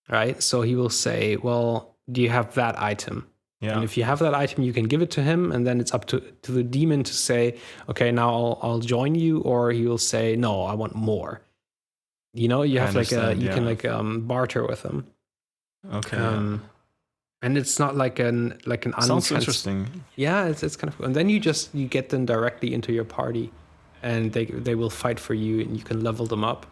right? So he will say, well, do you have that item? Yeah. And if you have that item, you can give it to him, and then it's up to the demon to say, okay, now I'll join you, or he will say, no, I want more. You know, you have like you can like barter with him. Okay. And it's not like an sounds interesting. Yeah, it's kind of cool. And then you get them directly into your party, and they will fight for you, and you can level them up.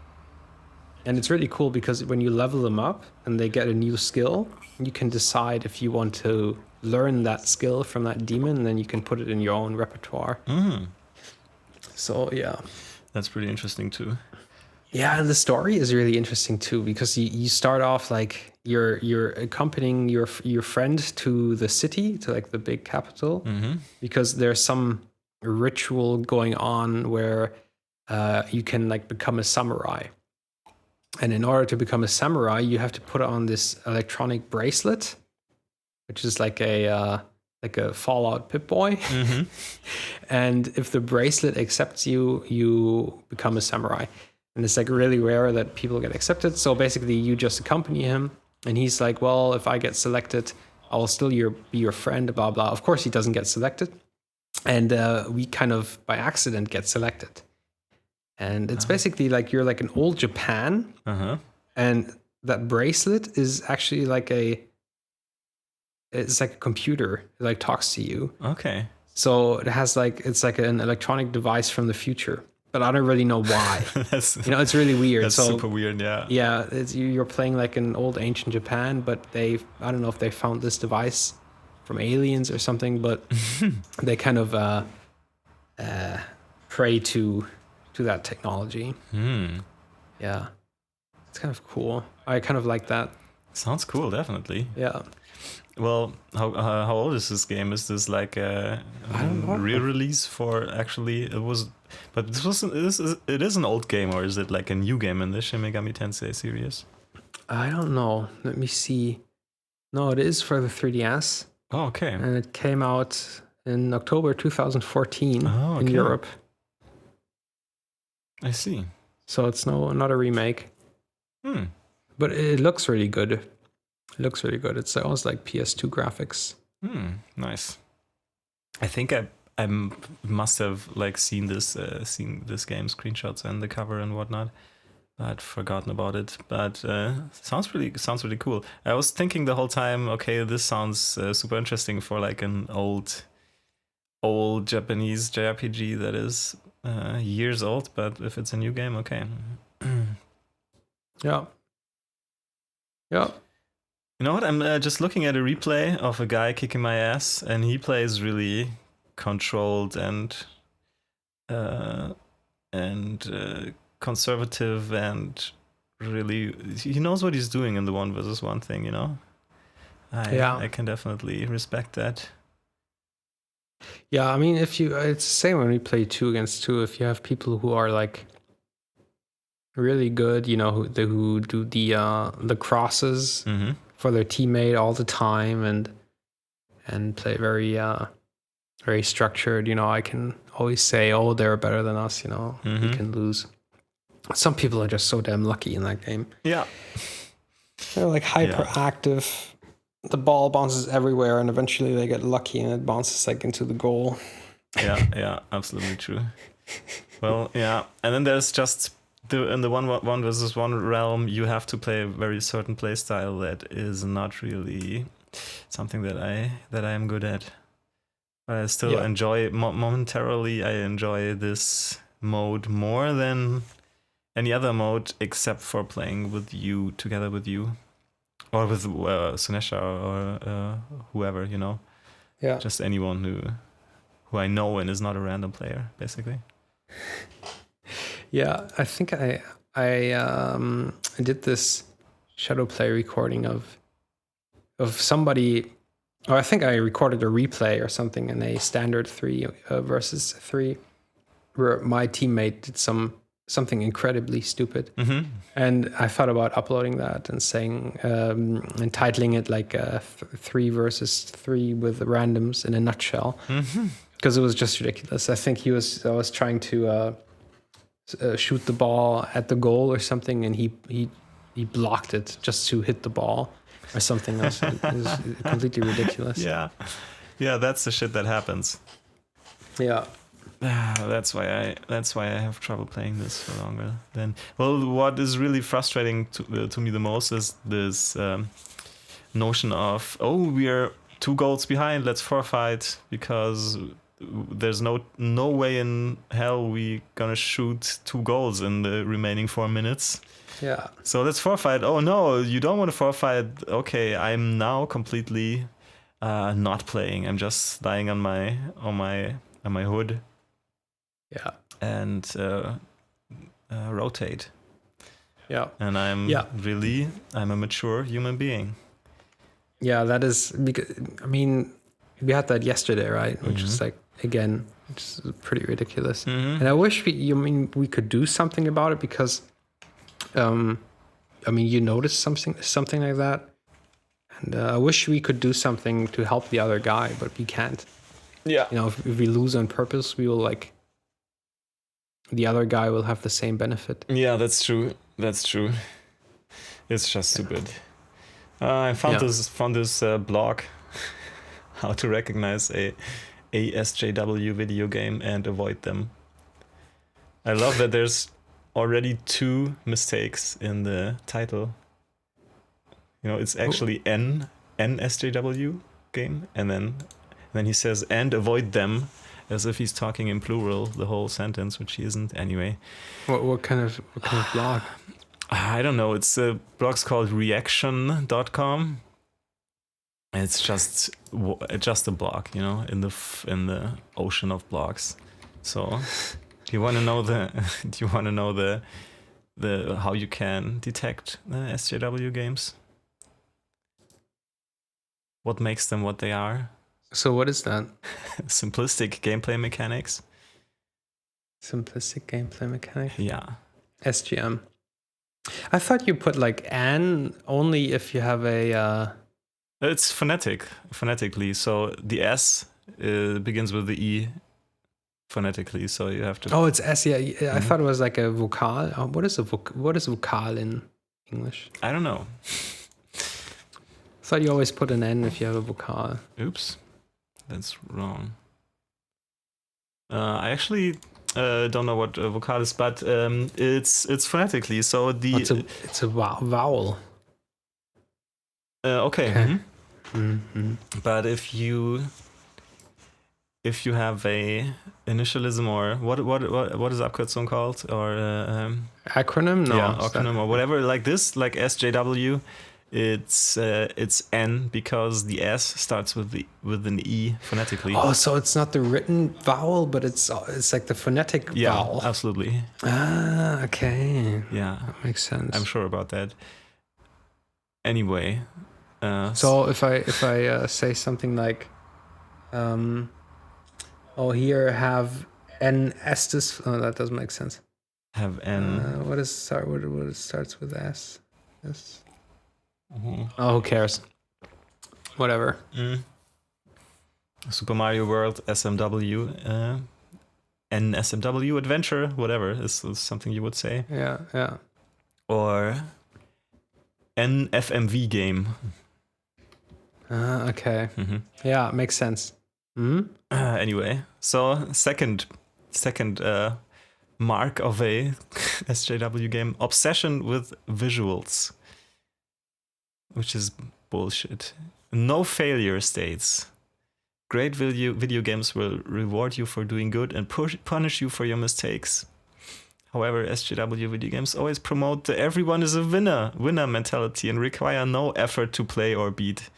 And it's really cool because when you level them up and they get a new skill, you can decide if you want to learn that skill from that demon, and then you can put it in your own repertoire. So yeah, that's pretty interesting too. Yeah, and the story is really interesting too, because you start off like you're accompanying your friend to the city, to like the big capital, because there's some ritual going on where you can like become a samurai. And in order to become a samurai, you have to put on this electronic bracelet, which is like a Fallout Pip-Boy. And if the bracelet accepts you, you become a samurai. And it's like really rare that people get accepted. So basically, you just accompany him, and he's like, "Well, if I get selected, I will still be your friend." Blah blah. Of course, he doesn't get selected, and we kind of by accident get selected. And it's basically like you're like an old Japan, and that bracelet is actually like it's like a computer. It like talks to you. Okay. So it has like it's like an electronic device from the future, but I don't really know why. It's really weird. That's super weird. Yeah. Yeah, you're playing like an old ancient Japan, but I don't know if they found this device from aliens or something, but they kind of pray to that technology. Yeah, it's kind of cool. I kind of like that. Sounds cool, definitely. Yeah. Well, how old is this game? Is this like a re-release for actually? But it is an old game, or is it like a new game in the Shin Megami Tensei series? I don't know. Let me see. No, it is for the 3DS. Oh, okay. And it came out in October 2014 in Europe. I see. So it's not a remake. But it looks really good. It looks really good. It's almost like PS2 graphics. Nice. I think I must have like seen this game screenshots and the cover and whatnot. I'd forgotten about it, but sounds really cool. I was thinking the whole time, okay, this sounds super interesting for like an old Japanese JRPG that is years old, but if it's a new game, okay. Yeah. You know what? I'm just looking at a replay of a guy kicking my ass, and he plays really controlled and conservative, and really he knows what he's doing in the 1v1 thing. You know, I can definitely respect that. Yeah, I mean, it's the same when we play 2 against 2. If you have people who are like really good, you know, who do the crosses for their teammate all the time and play very very structured, you know, I can always say, oh, they're better than us, you know, we can lose. Some people are just so damn lucky in that game. Yeah. They're like hyperactive. The ball bounces everywhere, and eventually they get lucky and it bounces like into the goal. Yeah, absolutely true. Well, yeah, and then there's just in the 1v1 realm, you have to play a very certain play style that is not really something that I am good at. But I still enjoy momentarily. I enjoy this mode more than any other mode, except for playing together with you. Or with Sunesha or whoever, you know. Yeah. Just anyone who I know and is not a random player, basically. Yeah, I think I did this shadow play recording of somebody, or I think I recorded a replay or something in a standard 3 versus 3, where my teammate did something incredibly stupid, and I thought about uploading that and saying entitling it like 3 versus 3 with randoms in a nutshell, because it was just ridiculous. I think I was trying to shoot the ball at the goal or something, and he blocked it just to hit the ball or something else. It was completely ridiculous. Yeah, that's the shit that happens. Yeah. That's why I have trouble playing this for longer. Well, what is really frustrating to me the most is this notion of, we are 2 goals behind, let's forfeit, because there's no way in hell we gonna shoot 2 goals in the remaining 4 minutes. Yeah. So let's forfeit. Oh no, you don't want to forfeit. Okay, I'm now completely not playing. I'm just lying on my hood. Yeah. And rotate. Yeah. And I'm a mature human being. Yeah, that is because I mean we had that yesterday, right? Which is like again, it's pretty ridiculous. And I wish we could do something about it because, I mean, you notice something like that, and I wish we could do something to help the other guy, but we can't. Yeah. You know, if we lose on purpose, we will like. The other guy will have the same benefit. Yeah, that's true. That's true. It's just stupid. I found this blog, how to recognize a SJW video game and avoid them. I love that there's already 2 mistakes in the title. You know, it's actually N SJW game, and then he says and avoid them, as if he's talking in plural the whole sentence, which he isn't anyway. What kind of blog? I don't know. It's blog's called reaction.com. It's just a blog, you know, in the ocean of blogs. So, do you want to know the how you can detect SJW games? What makes them what they are? So what is that? Simplistic gameplay mechanics. Simplistic gameplay mechanics? Yeah. SGM. I thought you put like an only if you have a... It's phonetically. So the S begins with the E phonetically. So you have to... Oh, it's S, yeah. I thought it was like a vocal. Oh, what is vocal in English? I don't know. I thought you always put an N if you have a vocal. Oops. That's wrong. I actually don't know what vocal is, but it's phonetically. So It's a vowel. Okay. But if you have a initialism or what is Abkürzung called or acronym? No, yeah, acronym or whatever like this, like SJW. It's N because the S starts with an E phonetically. Oh, so it's not the written vowel, but it's like the phonetic vowel. Yeah, absolutely. Ah, okay. Yeah, that makes sense. I'm sure about that. Anyway, so if I say something like, here have N Estes. Oh, that doesn't make sense. Have N. What starts with S? S. Oh, who cares? Whatever. Super Mario World SMW, NSMW Adventure, whatever is something you would say. Yeah. Or NFMV game. Okay. Yeah, makes sense. Anyway, so second mark of a SJW game: obsession with visuals. Which is bullshit. No failure states. Great video games will reward you for doing good and punish you for your mistakes. However, SJW video games always promote the everyone is a winner mentality and require no effort to play or beat.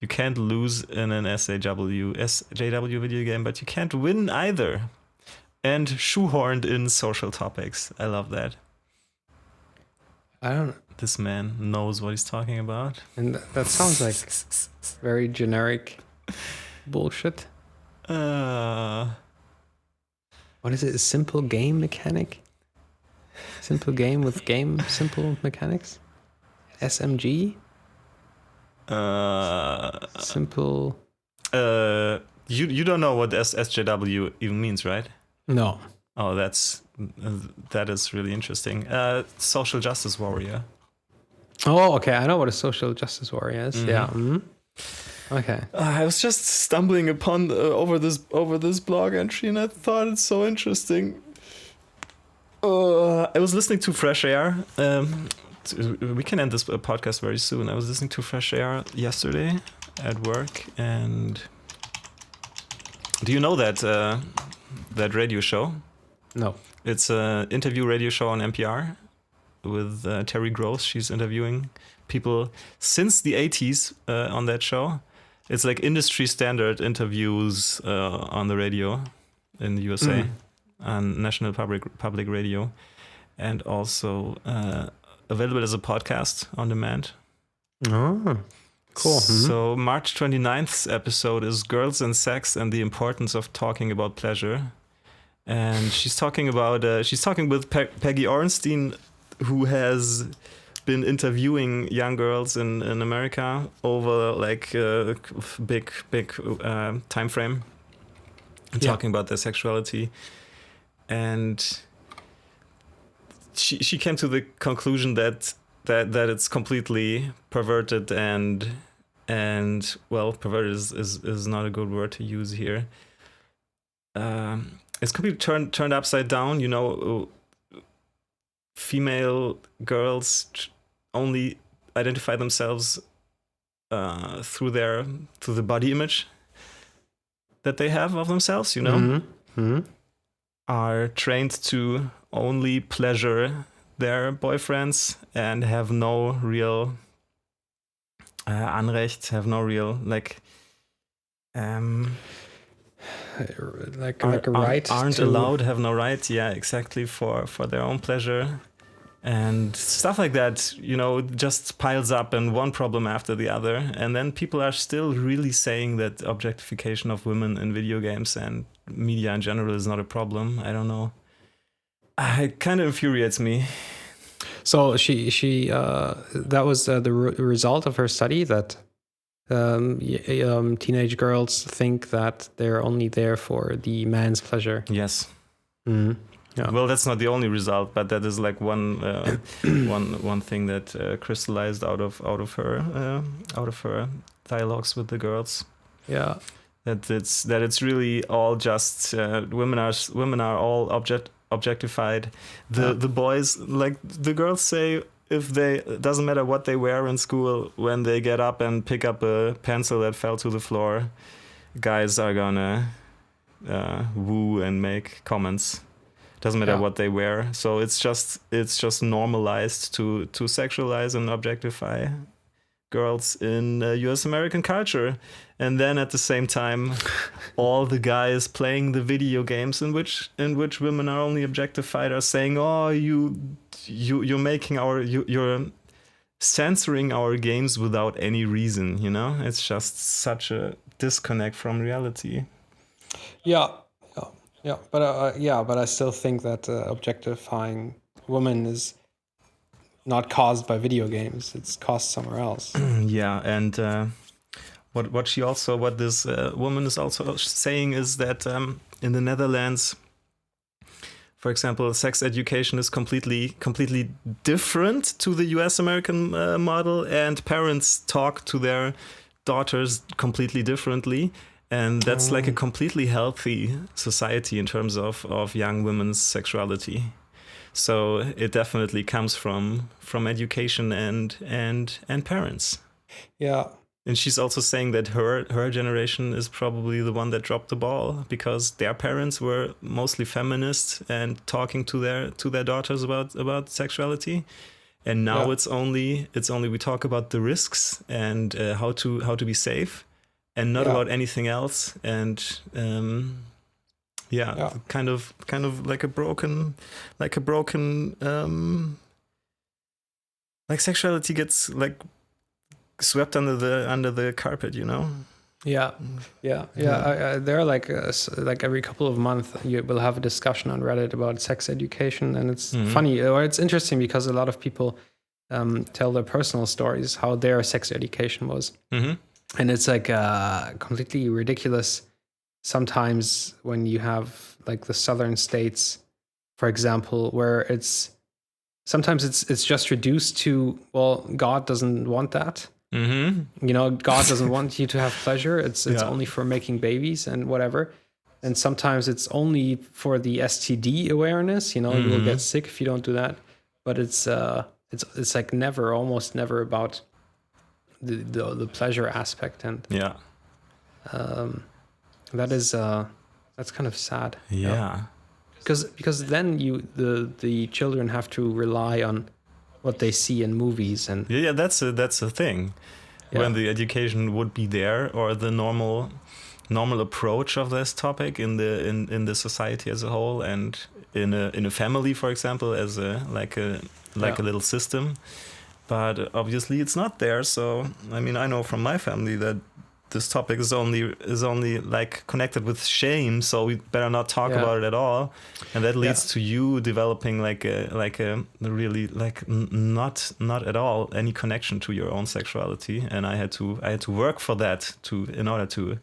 You can't lose in an SJW video game, but you can't win either. And shoehorned in social topics. I love that. I don't. This man knows what he's talking about. And that sounds like very generic bullshit. What is it? A simple game mechanic? Simple game with simple mechanics? SMG? Simple. You don't know what SJW even means, right? No. Oh, that is really interesting. Social justice warrior. Oh, okay. I know what a social justice warrior is. Yeah. Okay. I was just stumbling upon over this blog entry, and I thought it's so interesting. I was listening to Fresh Air. We can end this podcast very soon. I was listening to Fresh Air yesterday at work, and do you know that radio show? No. It's an interview radio show on NPR with Terry Gross. She's interviewing people since the 80s on that show. It's like industry standard interviews on the radio in the USA on National Public Radio, and also available as a podcast on demand. Oh, cool. So March 29th episode is Girls and Sex and the Importance of Talking About Pleasure. And she's talking with Peggy Orenstein, who has been interviewing young girls in America over like a big time frame, and talking about their sexuality. And she came to the conclusion that it's completely perverted and well, perverted is not a good word to use here. It's completely turned upside down. You know, female girls only identify themselves through the body image that they have of themselves. You know, are trained to only pleasure their boyfriends and have no real Anrecht, have no real like a right, aren't allowed, have no right, exactly, for their own pleasure and stuff like that. You know, just piles up and one problem after the other, and then people are still really saying that objectification of women in video games and media in general is not a problem. I don't know. It kind of infuriates me. So she that was the result of her study, that teenage girls think that they're only there for the man's pleasure. Yes. Mm-hmm. Yeah. Well, that's not the only result, but that is like one thing that crystallized out of her dialogues with the girls. Yeah. That it's really all just women are all objectified. The boys, like the girls say, it doesn't matter what they wear in school, when they get up and pick up a pencil that fell to the floor, guys are gonna woo and make comments. Doesn't matter what they wear. So it's just normalized to sexualize and objectify girls in US American culture. And then at the same time, all the guys playing the video games in which women are only objectified are saying, "Oh, you're making you're censoring our games without any reason." You know, it's just such a disconnect from reality. Yeah, but I still think that objectifying women is not caused by video games. It's caused somewhere else. Yeah, and what this woman is also saying is that in the Netherlands, for example, sex education is completely different to the US American model, and parents talk to their daughters completely differently. And that's like a completely healthy society in terms of young women's sexuality. So it definitely comes from education and parents. Yeah. And she's also saying that her generation is probably the one that dropped the ball, because their parents were mostly feminist and talking to their daughters about sexuality. And now it's only we talk about the risks and how to be safe, and not about anything else. And kind of like a broken like sexuality gets like swept under the carpet, you know. There are like every couple of months you will have a discussion on Reddit about sex education, and it's funny, or it's interesting, because a lot of people tell their personal stories how their sex education was. And it's like completely ridiculous sometimes when you have like the southern states, for example, where it's just reduced to, well, God doesn't want that. You know, God doesn't want you to have pleasure. It's only for making babies and whatever. And sometimes it's only for the STD awareness. You know, you will get sick if you don't do that. But it's like almost never about the pleasure aspect, and that's kind of sad. Because then the children have to rely on what they see in movies, and that's a thing. When the education would be there, or the normal approach of this topic in the society as a whole, and in a family, for example, as a like a little system. But obviously it's not there. So I mean, I know from my family that this topic is only like connected with shame. So we better not talk about it at all. And that leads to you developing like a really like not at all any connection to your own sexuality. And I had to work for that in order to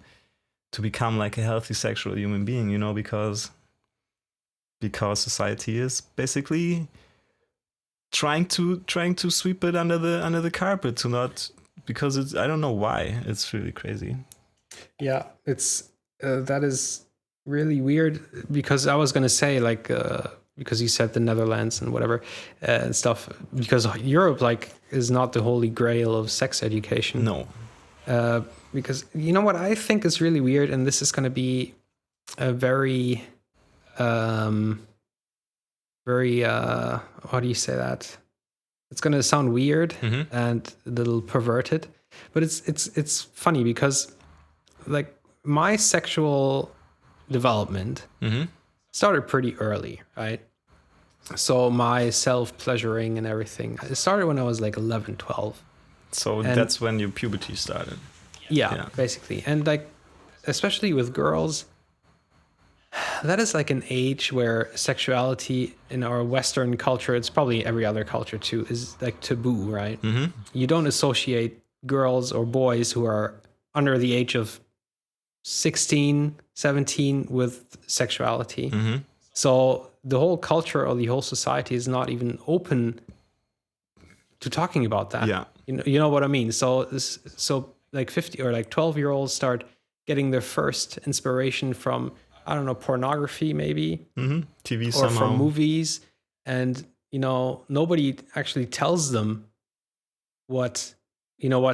become like a healthy sexual human being, you know, because society is basically trying to sweep it under the carpet, to not, because it's, I don't know why, it's really crazy. Yeah, it's that is really weird, because I was gonna say like because you said the Netherlands and whatever and stuff, because Europe like is not the holy grail of sex education. No. Because you know what I think is really weird, and this is gonna be a very how do you say that? It's gonna sound weird and a little perverted, but it's funny because like my sexual development started pretty early, right? So my self-pleasuring and everything, it started when I was like 11, 12. So that's when your puberty started. Yeah, basically. And like, especially with girls, that is like an age where sexuality in our Western culture, it's probably every other culture too, is like taboo, right? You don't associate girls or boys who are under the age of 16, 17 with sexuality. So the whole culture or the whole society is not even open to talking about that. Yeah. You know what I mean? So like 50 or like 12-year-olds start getting their first inspiration from, I don't know, pornography maybe, TV or somehow, from movies, and you know, nobody actually tells them what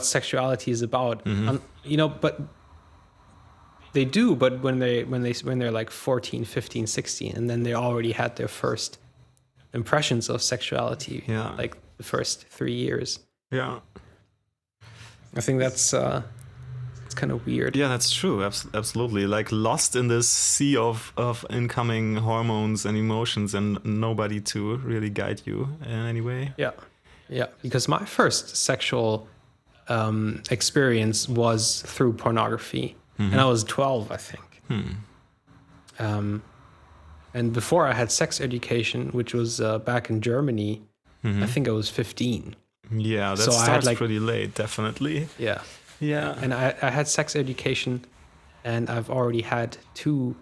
sexuality is about. You know, but they do. But when they're like 14, 15, 16, and then they already had their first impressions of sexuality, like the first 3 years. Yeah, I think that's. It's kind of weird. Yeah, that's true. Absolutely. Like lost in this sea of incoming hormones and emotions, and nobody to really guide you in any way. Yeah. Yeah. Because my first sexual experience was through pornography. And I was 12, I think. And before I had sex education, which was back in Germany, I think I was 15. Yeah, that starts pretty late, definitely. Yeah. Yeah. And I had sex education, and I've already had 2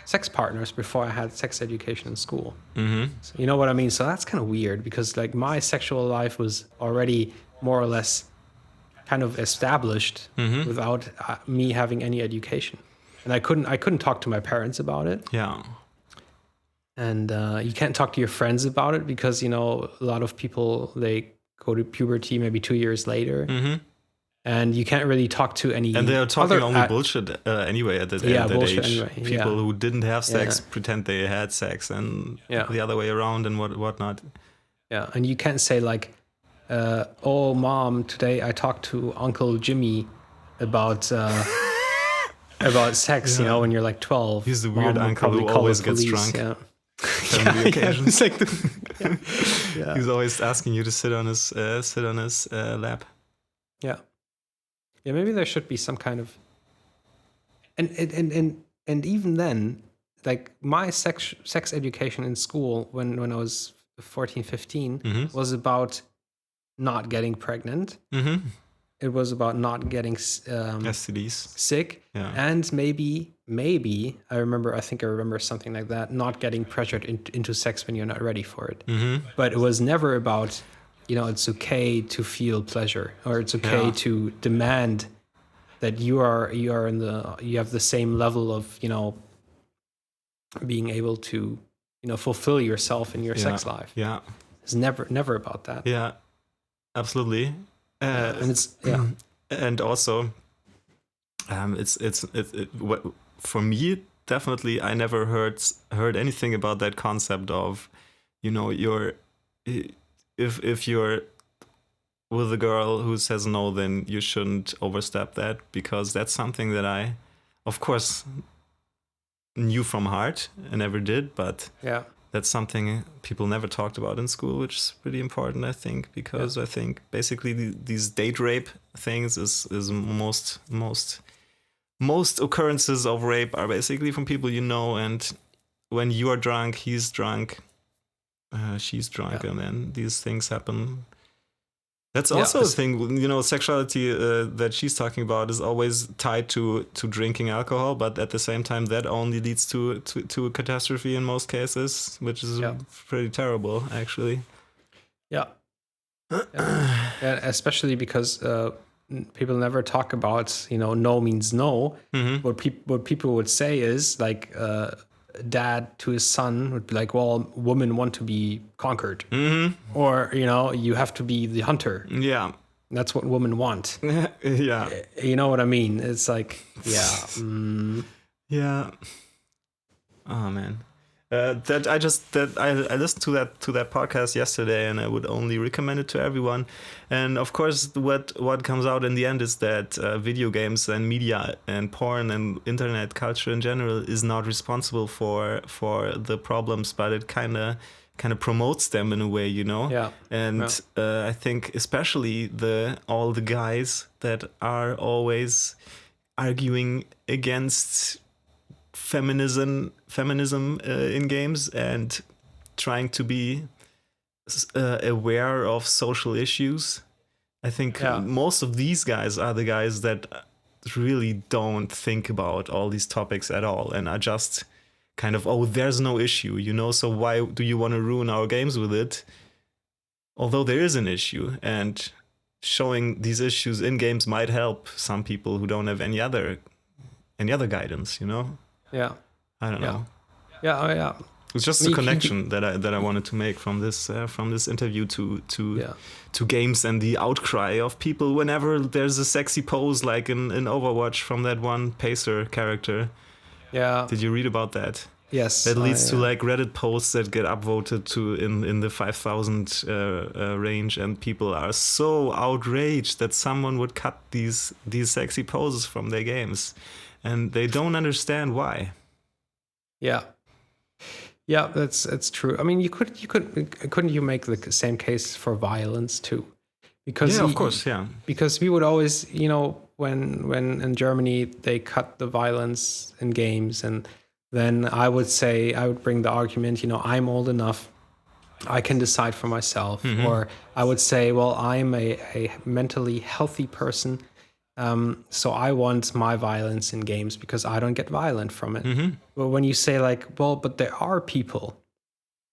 sex partners before I had sex education in school. So, you know what I mean? So that's kind of weird, because like my sexual life was already more or less kind of established without me having any education. And I couldn't talk to my parents about it. Yeah. And you can't talk to your friends about it, because, you know, a lot of people, they go to puberty maybe 2 years later. And you can't really talk to any. And they're talking only bullshit anyway at that age. Anyway, people who didn't have sex pretend they had sex, and the other way around and whatnot. Yeah, and you can't say like, "Oh, mom, today I talked to Uncle Jimmy about sex." You know, when you're like 12. He's the weird uncle who always gets drunk. Yeah. The occasions. Like he's always asking you to sit on his lap. Yeah. Yeah, maybe there should be some kind of, and even then, like my sex education in school when I was 14, 15 was about not getting pregnant. It was about not getting STDs, sick, and maybe I think I remember something like that, not getting pressured into sex when you're not ready for it. But it was never about, you know, it's okay to feel pleasure, or it's okay to demand that you have the same level of, you know, being able to, you know, fulfill yourself in your sex life. Yeah, it's never about that. Yeah, absolutely. And it's and also, for me definitely. I never heard anything about that concept of, you know, if you're with a girl who says no, then you shouldn't overstep that, because that's something that I, of course, knew from heart and never did, but that's something people never talked about in school, which is pretty important, I think, because I think basically these date rape things is most occurrences of rape are basically from people you know, and when you are drunk, he's drunk, she's drunk, and then these things happen. That's also a thing, you know, sexuality that she's talking about is always tied to drinking alcohol, but at the same time, that only leads to a catastrophe in most cases, which is pretty terrible, actually. Yeah. Especially because people never talk about, you know, no means no. What people would say is like, dad to his son would be like, well, women want to be conquered, or, you know, you have to be the hunter. Yeah, that's what women want. Yeah, you know what I mean? It's like, yeah. Oh man, I listened to that podcast yesterday, and I would only recommend it to everyone. And of course, what comes out in the end is that video games and media and porn and internet culture in general is not responsible for the problems, but it kind of promotes them in a way, you know. Yeah. And I think especially all the guys that are always arguing against feminism in games and trying to be aware of social issues. I think most of these guys are the guys that really don't think about all these topics at all and are just kind of, oh, there's no issue, you know, so why do you want to ruin our games with it? Although there is an issue, and showing these issues in games might help some people who don't have any other guidance, you know? Yeah, I don't know. Yeah. It's just a connection that I wanted to make from this interview to games and the outcry of people whenever there's a sexy pose like in Overwatch from that one Pacer character. Yeah. Did you read about that? Yes. That leads to like Reddit posts that get upvoted to in the 5,000 range, and people are so outraged that someone would cut these sexy poses from their games. And they don't understand why. Yeah, that's true. I mean, couldn't you make the same case for violence too? Because of course, yeah. Because we would always, you know, when in Germany they cut the violence in games, and then I would bring the argument, you know, I'm old enough, I can decide for myself, or I would say, well, I'm a mentally healthy person. So I want my violence in games because I don't get violent from it. But when you say like, well, but there are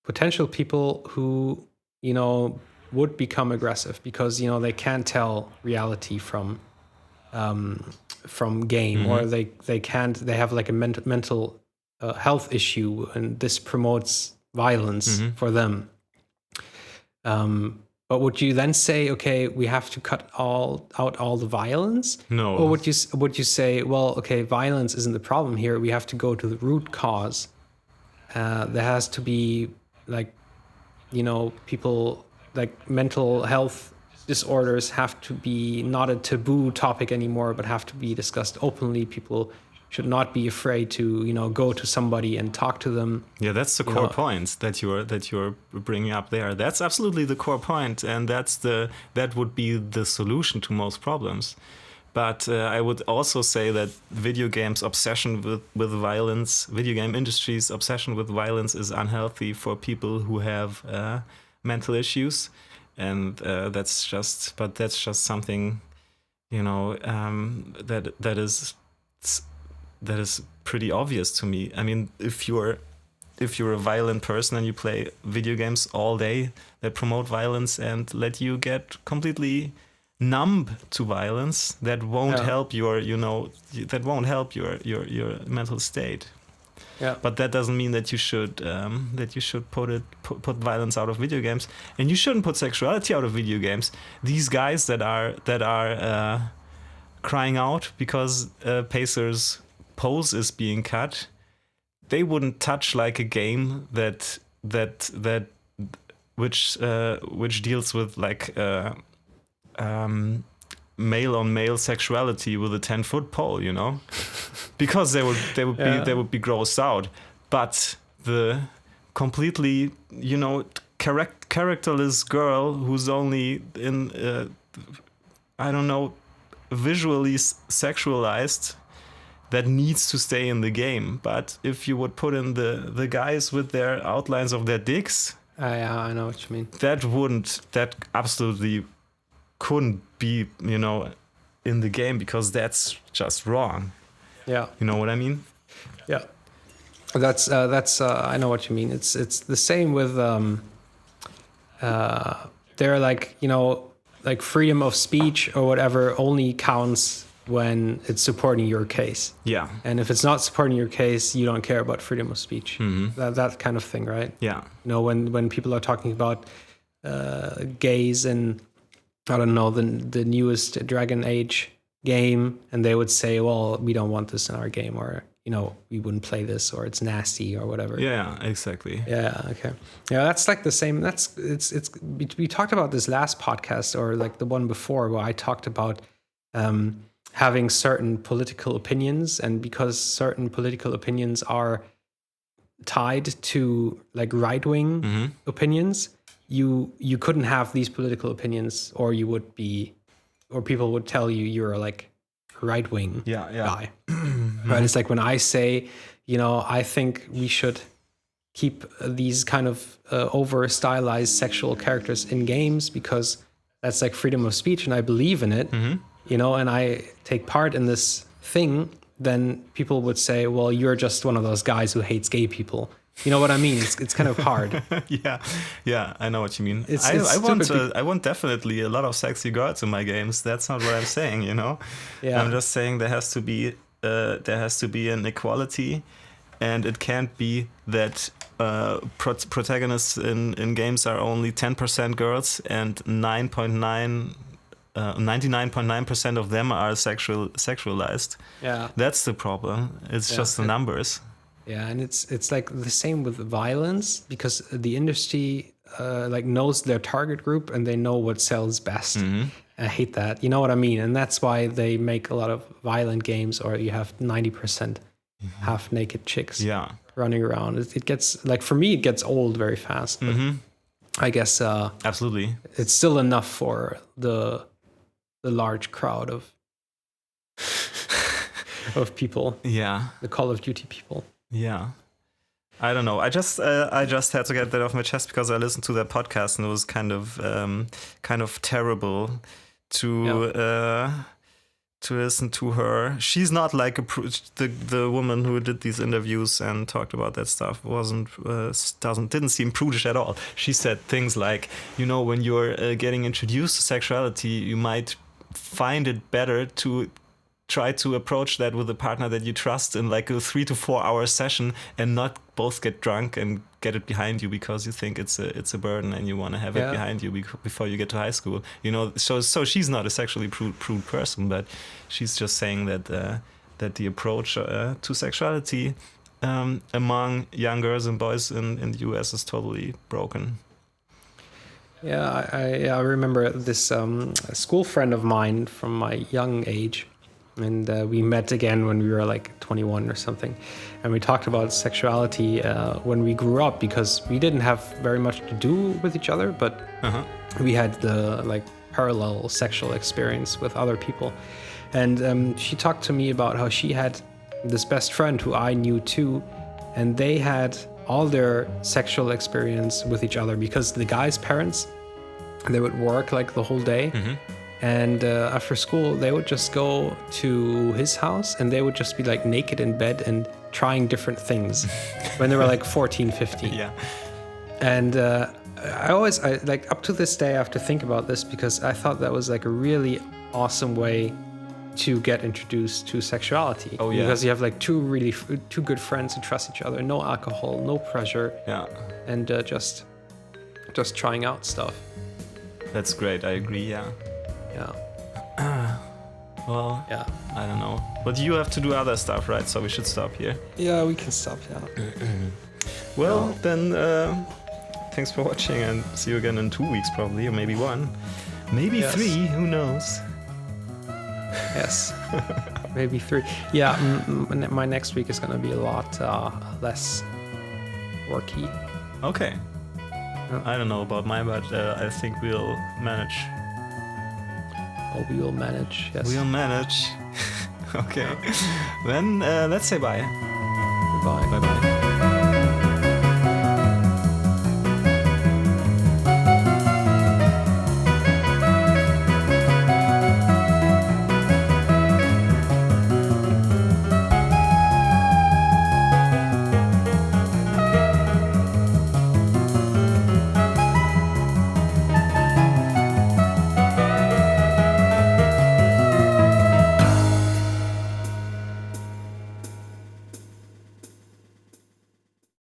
potential people who, you know, would become aggressive because, you know, they can't tell reality from game, or they have like a mental health issue, and this promotes violence for them. But would you then say, okay, we have to cut out all the violence? No. Or would you say, well, okay, violence isn't the problem here. We have to go to the root cause. There has to be, like, you know, people, like, mental health disorders have to be not a taboo topic anymore, but have to be discussed openly. People should not be afraid to, you know, go to somebody and talk to them. Yeah, that's the core point that you're bringing up there. That's absolutely the core point, and that would be the solution to most problems. But I would also say that video games' obsession with violence, video game industry's obsession with violence, is unhealthy for people who have mental issues, and that's just something, you know, that is pretty obvious to me. I mean, if you're a violent person and you play video games all day that promote violence and let you get completely numb to violence, that won't help your mental state. Yeah. But that doesn't mean that you should put violence out of video games, and you shouldn't put sexuality out of video games. These guys that are crying out because Pacer's pose is being cut, they wouldn't touch like a game which deals with like male on male sexuality with a 10-foot pole, you know, because they would be grossed out. But the completely, characterless girl who's only in, I don't know, visually sexualized, that needs to stay in the game. But if you would put in the guys with their outlines of their dicks, Yeah, I know what you mean. that absolutely couldn't be, in the game, because that's just wrong. Yeah. You know what I mean? Yeah. That's I know what you mean. It's the same with they're like, like freedom of speech or whatever only counts when it's supporting your case. Yeah. And if it's not supporting your case, you don't care about freedom of speech. That kind of thing, right? Yeah. When people are talking about gays and I don't know, the newest Dragon Age game, and they would say, well, we don't want this in our game, or we wouldn't play this, or it's nasty or whatever. Yeah, exactly. Yeah, okay. Yeah, that's like the same. We talked about this last podcast, or like the one before, where I talked about having certain political opinions, and because certain political opinions are tied to like right-wing opinions, you couldn't have these political opinions, or people would tell you you're like right-wing guy. Right? It's like when I say, I think we should keep these kind of over stylized sexual characters in games because that's like freedom of speech and I believe in it, and I take part in this thing, then people would say, well, you're just one of those guys who hates gay people. You know what I mean? It's kind of hard. Yeah, I know what you mean. It's I want definitely a lot of sexy girls in my games. That's not what I'm saying, Yeah. I'm just saying there has to be an equality, and it can't be that protagonists in games are only 10% girls and 99.9% of them are sexualized. Yeah. That's the problem. It's just the numbers. Yeah, and it's like the same with violence, because the industry like knows their target group and they know what sells best. I hate that. You know what I mean? And that's why they make a lot of violent games, or you have 90% half-naked chicks running around. It gets, like, for me, it gets old very fast. But I guess absolutely, it's still enough for the large crowd of people. Yeah, the Call of Duty people. Yeah. I don't know. I just had to get that off my chest because I listened to that podcast and it was kind of terrible to listen to her. She's not like the woman who did these interviews and talked about that stuff didn't seem prudish at all. She said things like, when you're getting introduced to sexuality, you might find it better to try to approach that with a partner that you trust in like a 3 to 4 hour session, and not both get drunk and get it behind you because you think it's a burden and you want to have it behind you before you get to high school. So she's not a sexually prude person, but she's just saying that the approach to sexuality among young girls and boys in the US is totally broken. Yeah, I remember this school friend of mine from my young age. And we met again when we were like 21 or something. And we talked about sexuality when we grew up, because we didn't have very much to do with each other, but we had the like parallel sexual experience with other people. And she talked to me about how she had this best friend who I knew too. And they had all their sexual experience with each other because the guy's parents, they would work like the whole day. And after school, they would just go to his house and they would just be like naked in bed and trying different things when they were like 14, 15. Yeah. And I like up to this day, I have to think about this because I thought that was like a really awesome way to get introduced to sexuality. Oh, yeah. Because you have like two good friends who trust each other, no alcohol, no pressure. Yeah. And just trying out stuff. That's great. I agree. Yeah. Yeah. Well, yeah. I don't know. But you have to do other stuff, right? So we should stop here. Yeah, we can stop. Yeah. Well, then, thanks for watching, and see you again in 2 weeks, probably, or maybe 1, maybe 3. Who knows? Yes. Maybe 3. Yeah. My next week is gonna be a lot less worky. Okay. I don't know about mine, but I think we'll manage. Oh, we will manage. Yes. We'll manage. Okay. Then let's say bye. Goodbye. Bye bye.